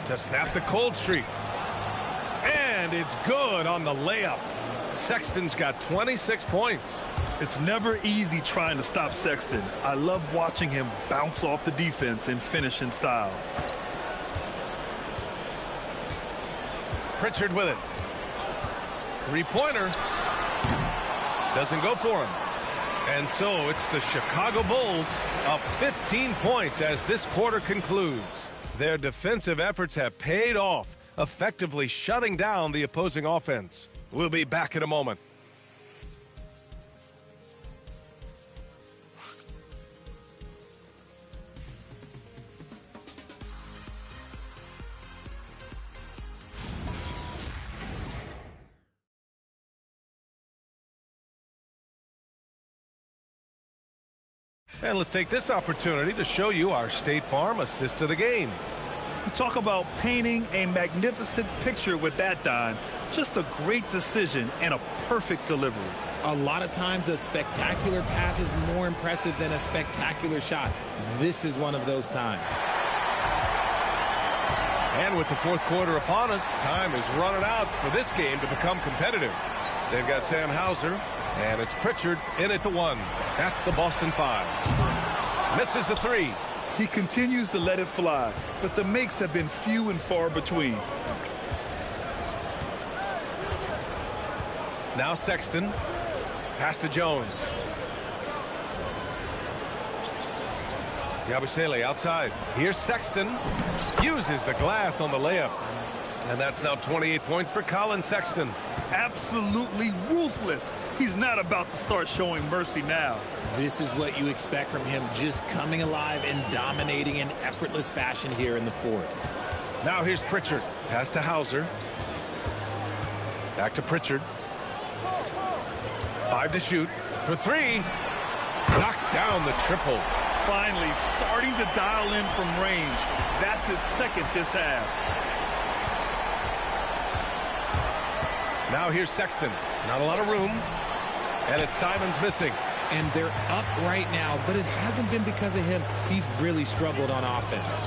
to snap the cold streak. And it's good on the layup. Sexton's got 26 points. It's never easy trying to stop Sexton. I love watching him bounce off the defense and finish in style. Pritchard with it. Three-pointer. Doesn't go for him. And so it's the Chicago Bulls up 15 points as this quarter concludes. Their defensive efforts have paid off, effectively shutting down the opposing offense. We'll be back in a moment. And let's take this opportunity to show you our State Farm assist of the game. You talk about painting a magnificent picture with that, Don. Just a great decision and a perfect delivery. A lot of times a spectacular pass is more impressive than a spectacular shot. This is one of those times. And with the fourth quarter upon us, time is running out for this game to become competitive. They've got Sam Hauser, and it's Pritchard in at the one. That's the Boston 5. Misses the three. He continues to let it fly, but the makes have been few and far between. Now Sexton. Pass to Jones. Yabusele outside. Here's Sexton. Uses the glass on the layup. And that's now 28 points for Colin Sexton. Absolutely ruthless. He's not about to start showing mercy now. This is what you expect from him, just coming alive and dominating in effortless fashion here in the fourth. Now here's Pritchard. Pass to Hauser. Back to Pritchard. 5 to shoot. For three. Knocks down the triple. Finally starting to dial in from range. That's his second this half. Now here's Sexton. Not a lot of room. And it's Simons missing. And they're up right now, but it hasn't been because of him. He's really struggled on offense.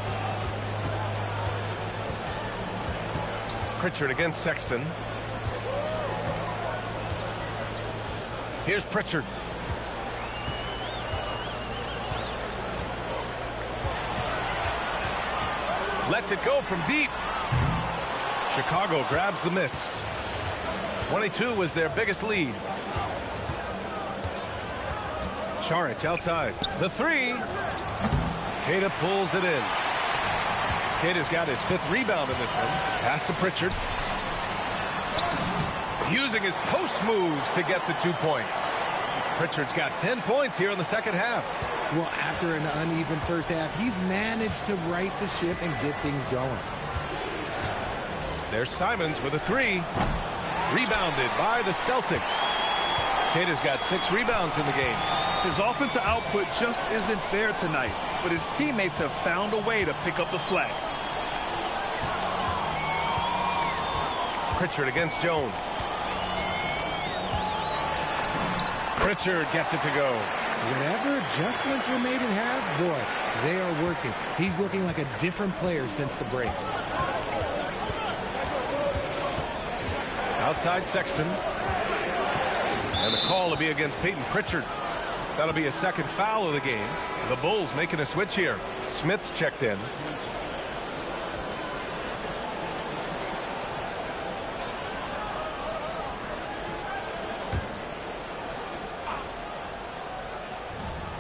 Pritchard against Sexton. Here's Pritchard. Lets it go from deep. Chicago grabs the miss. 22 was their biggest lead. Saric outside. The three. Queta pulls it in. Kid has got his 5th rebound in this one. Pass to Pritchard. Using his post moves to get the 2 points. Pritchard's got 10 points here in the second half. Well, after an uneven first half, he's managed to right the ship and get things going. There's Simons with a 3. Rebounded by the Celtics. Kid has got 6 rebounds in the game. His offensive output just isn't there tonight, but his teammates have found a way to pick up the slack. Pritchard against Jones. Pritchard gets it to go. Whatever adjustments were made at half, boy, they are working. He's looking like a different player since the break. Outside Sexton. And the call will be against Peyton Pritchard. That'll be a second foul of the game. The Bulls making a switch here. Smith's checked in.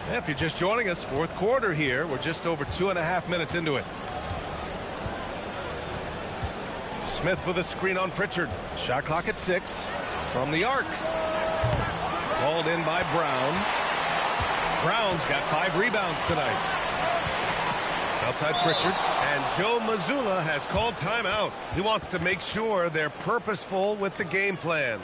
If you're just joining us, fourth quarter here. We're just over 2.5 minutes into it. Smith with a screen on Pritchard. Shot clock at 6. From the arc. Called in by Brown. Brown's got 5 rebounds tonight. Outside Pritchard. And Joe Mazzulla has called timeout. He wants to make sure they're purposeful with the game plan.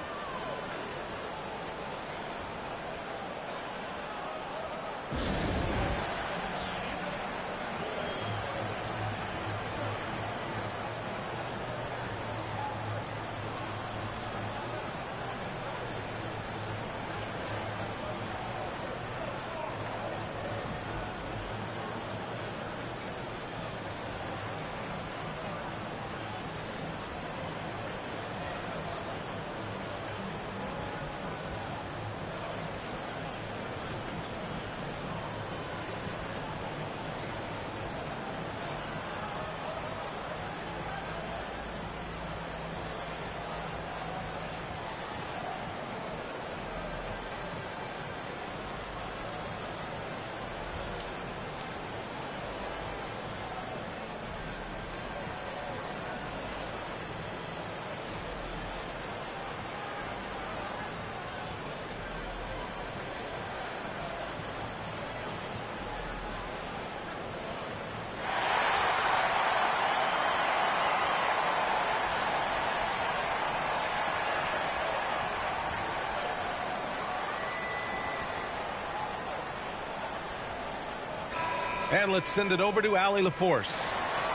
And let's send it over to Allie LaForce.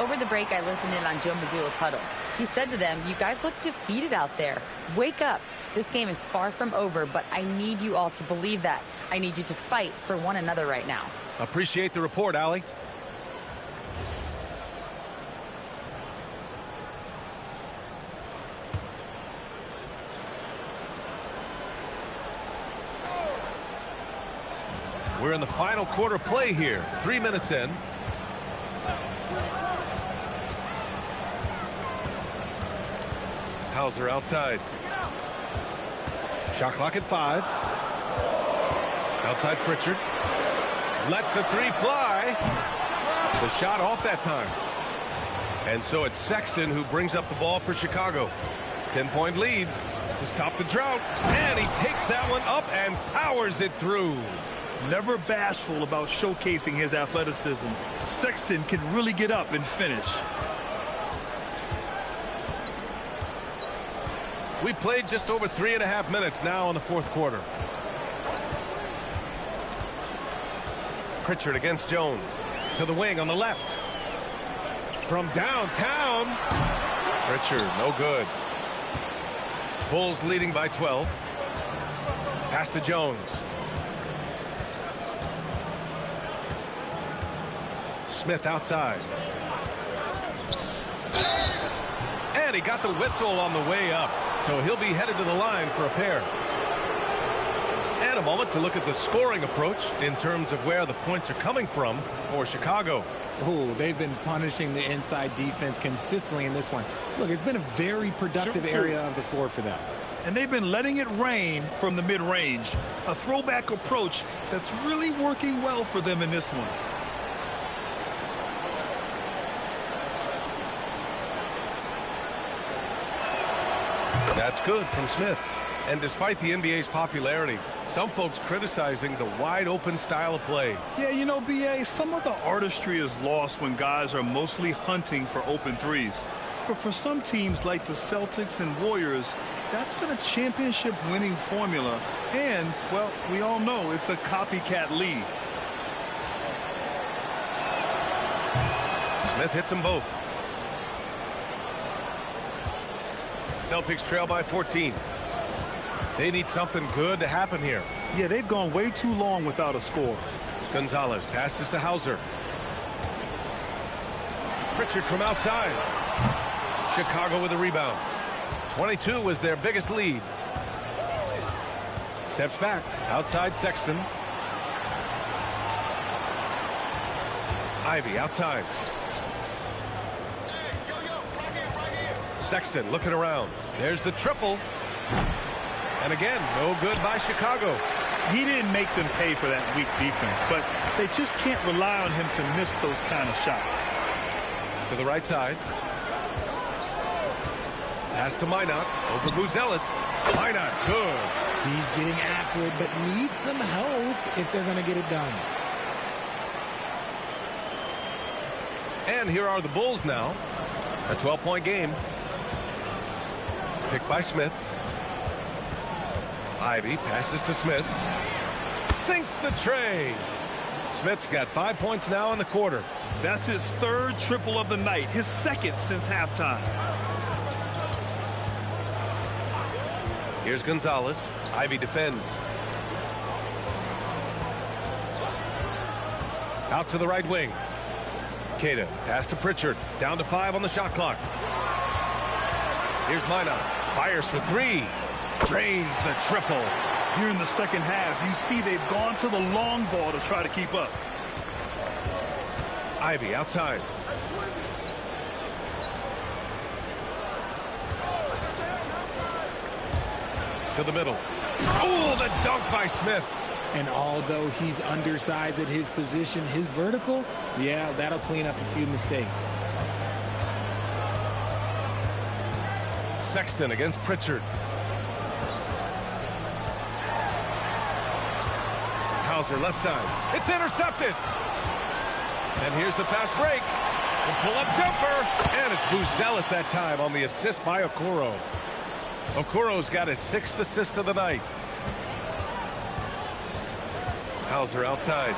Over the break, I listened in on Joe Mazzulla's huddle. He said to them, "You guys look defeated out there. Wake up. This game is far from over, but I need you all to believe that. I need you to fight for one another right now." Appreciate the report, Allie. We're in the final quarter play here. 3 minutes in. Hauser outside. Shot clock at 5. Outside Pritchard. Lets the 3 fly. The shot off that time. And so it's Sexton who brings up the ball for Chicago. 10-point lead to stop the drought. And he takes that one up and powers it through. Never bashful about showcasing his athleticism. Sexton can really get up and finish. We played just over 3.5 minutes now in the fourth quarter. Pritchard against Jones. To the wing on the left. From downtown. Pritchard, no good. Bulls leading by 12. Pass to Jones. Smith outside. And he got the whistle on the way up. So he'll be headed to the line for a pair. And a moment to look at the scoring approach in terms of where the points are coming from for Chicago. Oh, they've been punishing the inside defense consistently in this one. Look, it's been a very productive area of the floor for them. And they've been letting it rain from the mid-range. A throwback approach that's really working well for them in this one. That's good from Smith. And despite the NBA's popularity, some folks criticizing the wide-open style of play. Yeah, you know, B.A., some of the artistry is lost when guys are mostly hunting for open threes. But for some teams like the Celtics and Warriors, that's been a championship-winning formula. And, well, we all know it's a copycat league. Smith hits them both. Celtics trail by 14. They need something good to happen here. Yeah, they've gone way too long without a score. Gonzalez passes to Hauser. Pritchard from outside. Chicago with a rebound. 22 was their biggest lead. Steps back. Outside Sexton. Ivy outside. Sexton looking around. There's the triple. And again, no good by Chicago. He didn't make them pay for that weak defense, but they just can't rely on him to miss those kind of shots. To the right side. Pass to Minot. Over Buzelis. Minot, good. He's getting after it, but needs some help if they're going to get it done. And here are the Bulls now. A 12-point game. Picked by Smith. Ivy passes to Smith. Sinks the tray. Smith's got 5 points now in the quarter. That's his third triple of the night, his second since halftime. Here's Gonzalez. Ivy defends. Out to the right wing. Queta pass to Pritchard. Down to 5 on the shot clock. Here's Minot. Fires for 3. Drains the triple. Here in the second half, you see they've gone to the long ball to try to keep up. Ivy outside. To the middle. Oh, the dunk by Smith. And although he's undersized at his position, his vertical, yeah, that'll clean up a few mistakes. Sexton against Pritchard. Hauser left side. It's intercepted. And here's the fast break. The pull-up jumper. And it's Buzelis that time on the assist by Okoro. Okoro's got his 6th assist of the night. Hauser outside.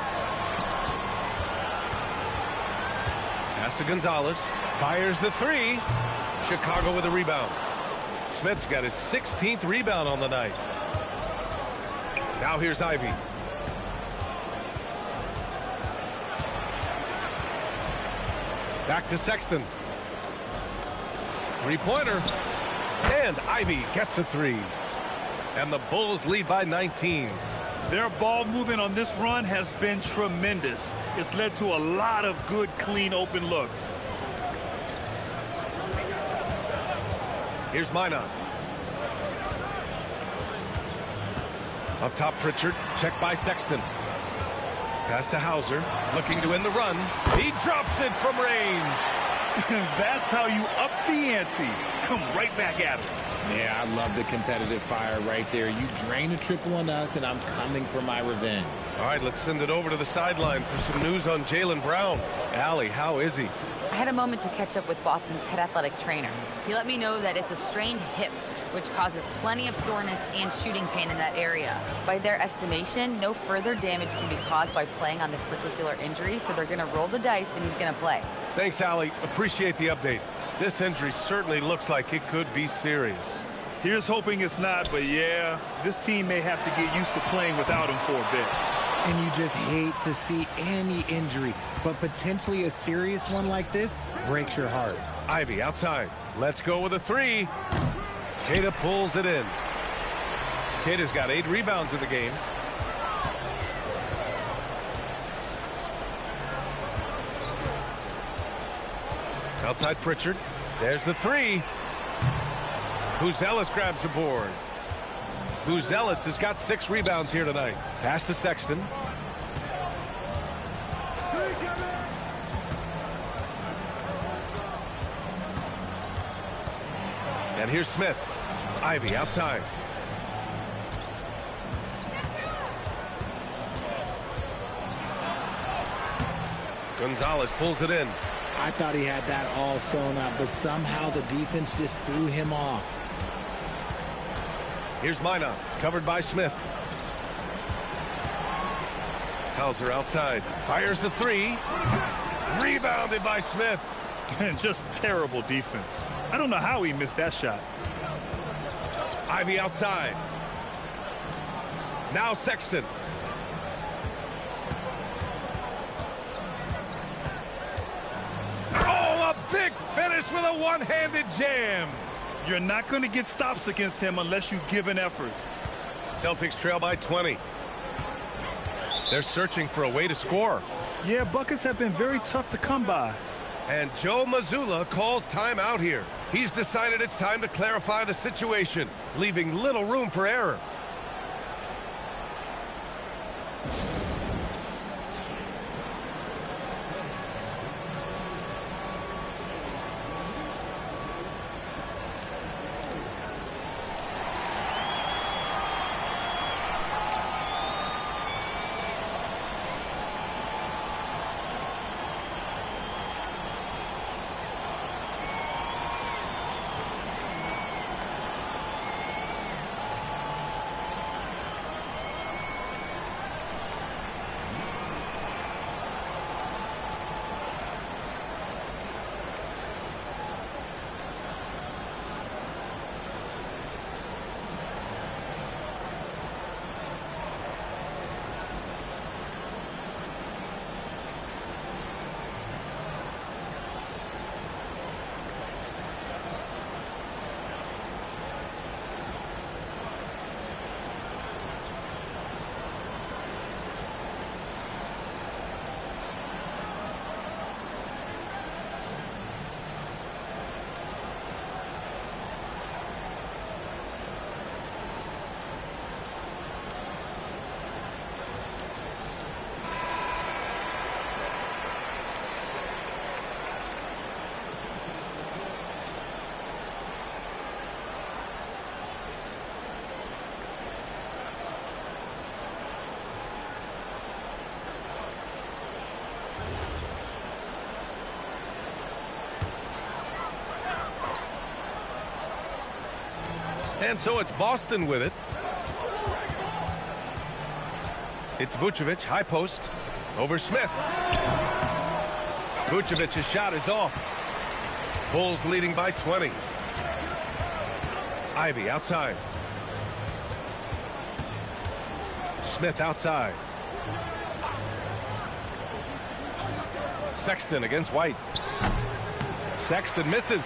Pass to Gonzalez. Fires the 3. Chicago with a rebound. Smith's got his 16th rebound on the night. Now here's Ivy. Back to Sexton. Three-pointer. And Ivy gets a 3. And the Bulls lead by 19. Their ball movement on this run has been tremendous. It's led to a lot of good, clean, open looks. Here's Minot. Up top, Pritchard. Checked by Sexton. Pass to Hauser. Looking to win the run. He drops it from range. That's how you up the ante. Come right back at him. Yeah, I love the competitive fire right there. You drain a triple on us, and I'm coming for my revenge. All right, let's send it over to the sideline for some news on Jaylen Brown. Allie, how is he? I had a moment to catch up with Boston's head athletic trainer. He let me know that it's a strained hip, which causes plenty of soreness and shooting pain in that area. By their estimation, no further damage can be caused by playing on this particular injury, so they're going to roll the dice and he's going to play. Thanks, Allie. Appreciate the update. This injury certainly looks like it could be serious. Here's hoping it's not, but yeah, this team may have to get used to playing without him for a bit. And you just hate to see any injury, but potentially a serious one like this breaks your heart. Ivy outside. Let's go with a 3. Queta pulls it in. Queta's got 8 rebounds in the game. Outside Pritchard. There's the 3. Buzelis grabs the board. Buzelis has got 6 rebounds here tonight. Pass to Sexton. And here's Smith. Ivy outside. Gonzalez pulls it in. I thought he had that all sewn up, but somehow the defense just threw him off. Here's Minot, covered by Smith. Hauser outside, fires the three. Rebounded by Smith. And just terrible defense. I don't know how he missed that shot. Ivy outside. Now Sexton. Oh, a big finish with a one-handed jam. You're not going to get stops against him unless you give an effort. Celtics trail by 20. They're searching for a way to score. Yeah, buckets have been very tough to come by. And Joe Mazzulla calls timeout here. He's decided it's time to clarify the situation, leaving little room for error. And so it's Boston with it. It's Vucevic, high post, over Smith. Vucevic's shot is off. Bulls leading by 20. Ivy outside. Smith outside. Sexton against White. Sexton misses.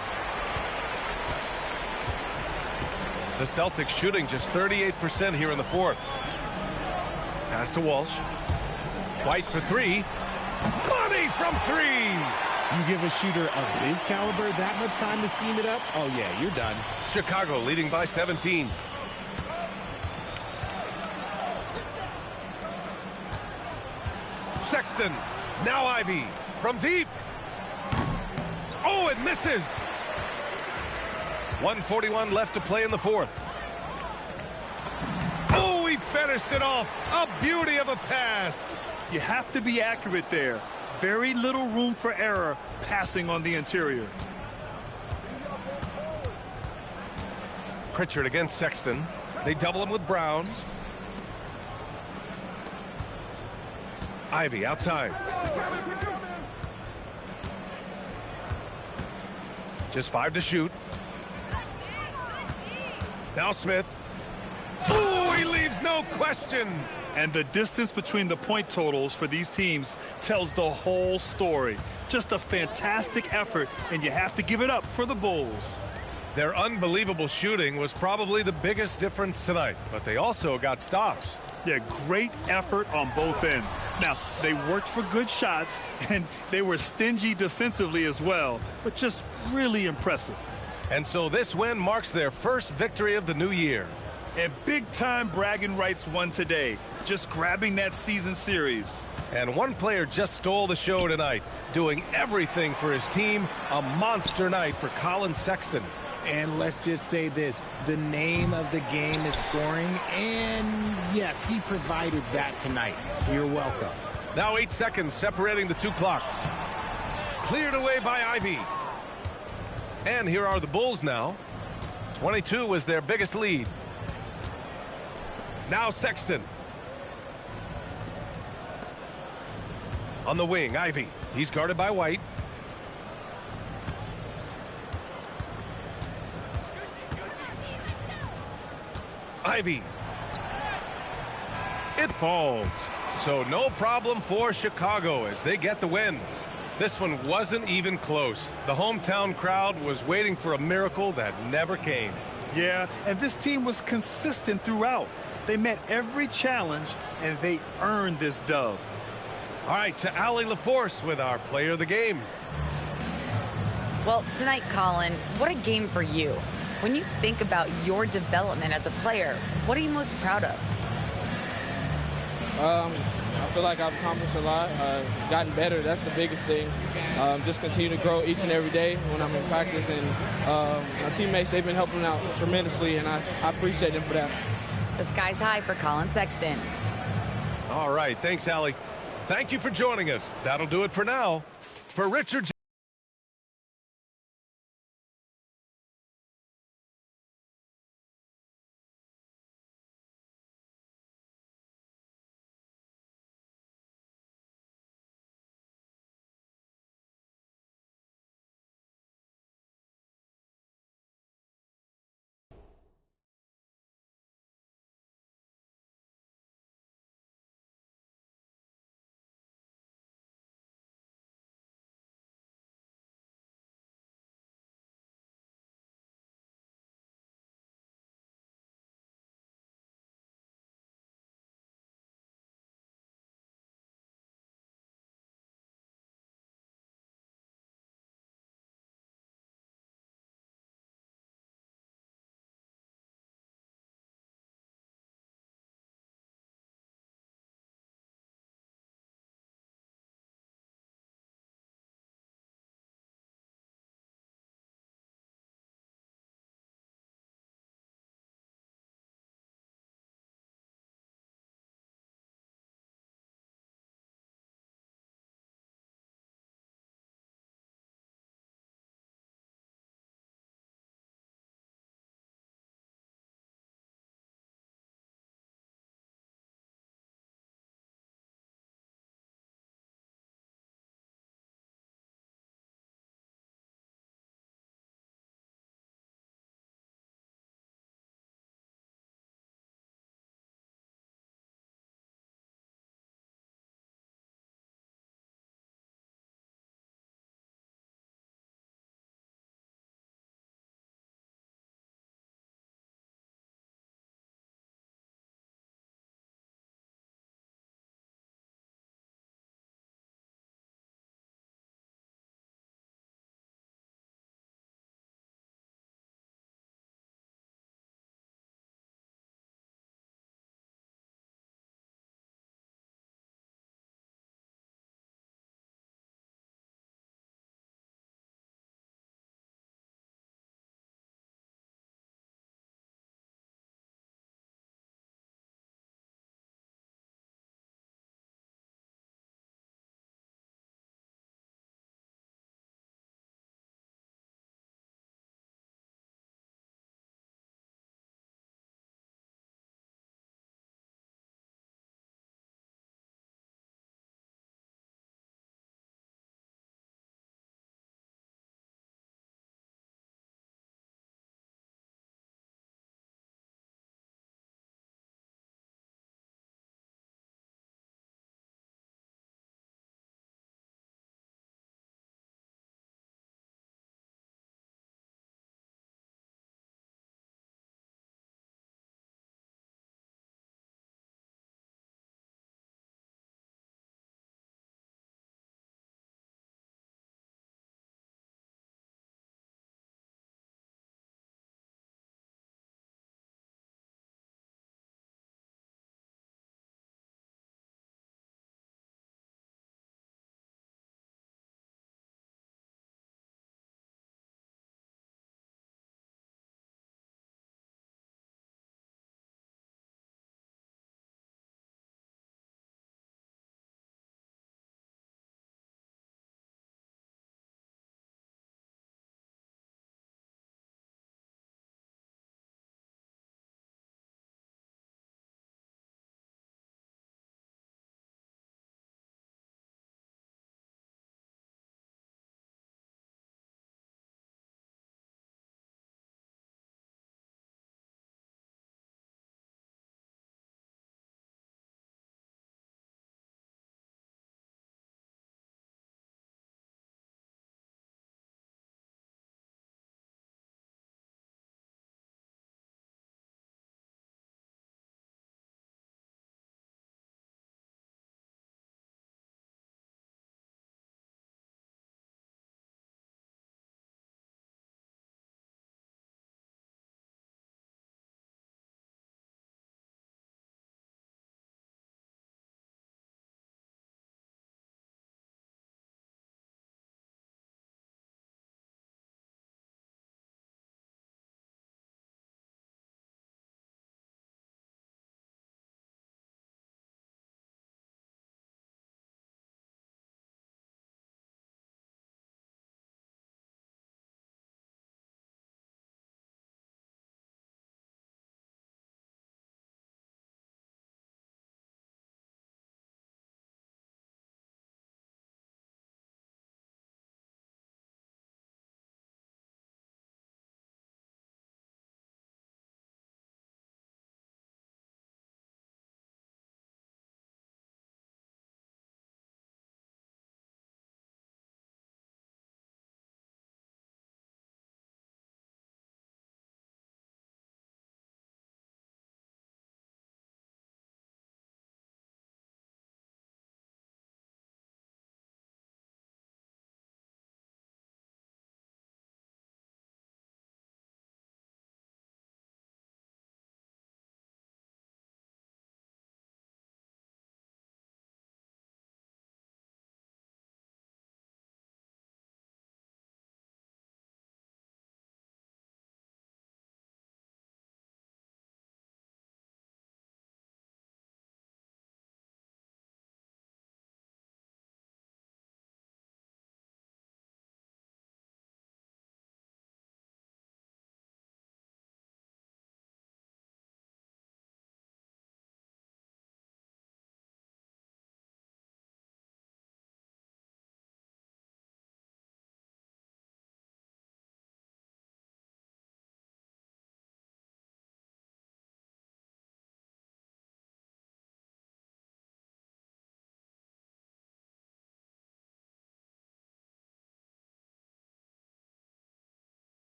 The Celtics shooting just 38% here in the fourth. Pass to Walsh. White for three. Money from three. You give a shooter of his caliber that much time to seam it up? Oh, yeah, you're done. Chicago leading by 17. Sexton. Now Ivy. From deep. Oh, it misses. 1:41 left to play in the fourth. Oh, he finished it off. A beauty of a pass. You have to be accurate there. Very little room for error passing on the interior. Pritchard against Sexton. They double him with Brown. Ivy outside. Just 5 to shoot. Now Smith. Oh, he leaves no question. And the distance between the point totals for these teams tells the whole story. Just a fantastic effort, and you have to give it up for the Bulls. Their unbelievable shooting was probably the biggest difference tonight, but they also got stops. Yeah, great effort on both ends. Now, they worked for good shots, and they were stingy defensively as well, but just really impressive. And so this win marks their first victory of the new year. And big-time bragging rights won today, just grabbing that season series. And one player just stole the show tonight, doing everything for his team. A monster night for Colin Sexton. And let's just say this, the name of the game is scoring, and yes, he provided that tonight. You're welcome. Now 8 seconds separating the two clocks. Cleared away by Ivy. And here are the Bulls now. 22 was their biggest lead. Now Sexton. On the wing, Ivy. He's guarded by White. Ivy. It falls. So no problem for Chicago as they get the win. This one wasn't even close. The hometown crowd was waiting for a miracle that never came. Yeah, and this team was consistent throughout. They met every challenge, and they earned this dub. All right, to Allie LaForce with our player of the game. Well, tonight, Colin, what a game for you. When you think about your development as a player, what are you most proud of? I feel like I've accomplished a lot, gotten better. That's the biggest thing. Just continue to grow each and every day when I'm in practice. And my teammates, they've been helping out tremendously, and I appreciate them for that. The sky's high for Colin Sexton. All right, thanks, Allie. Thank you for joining us. That'll do it for now. For Richard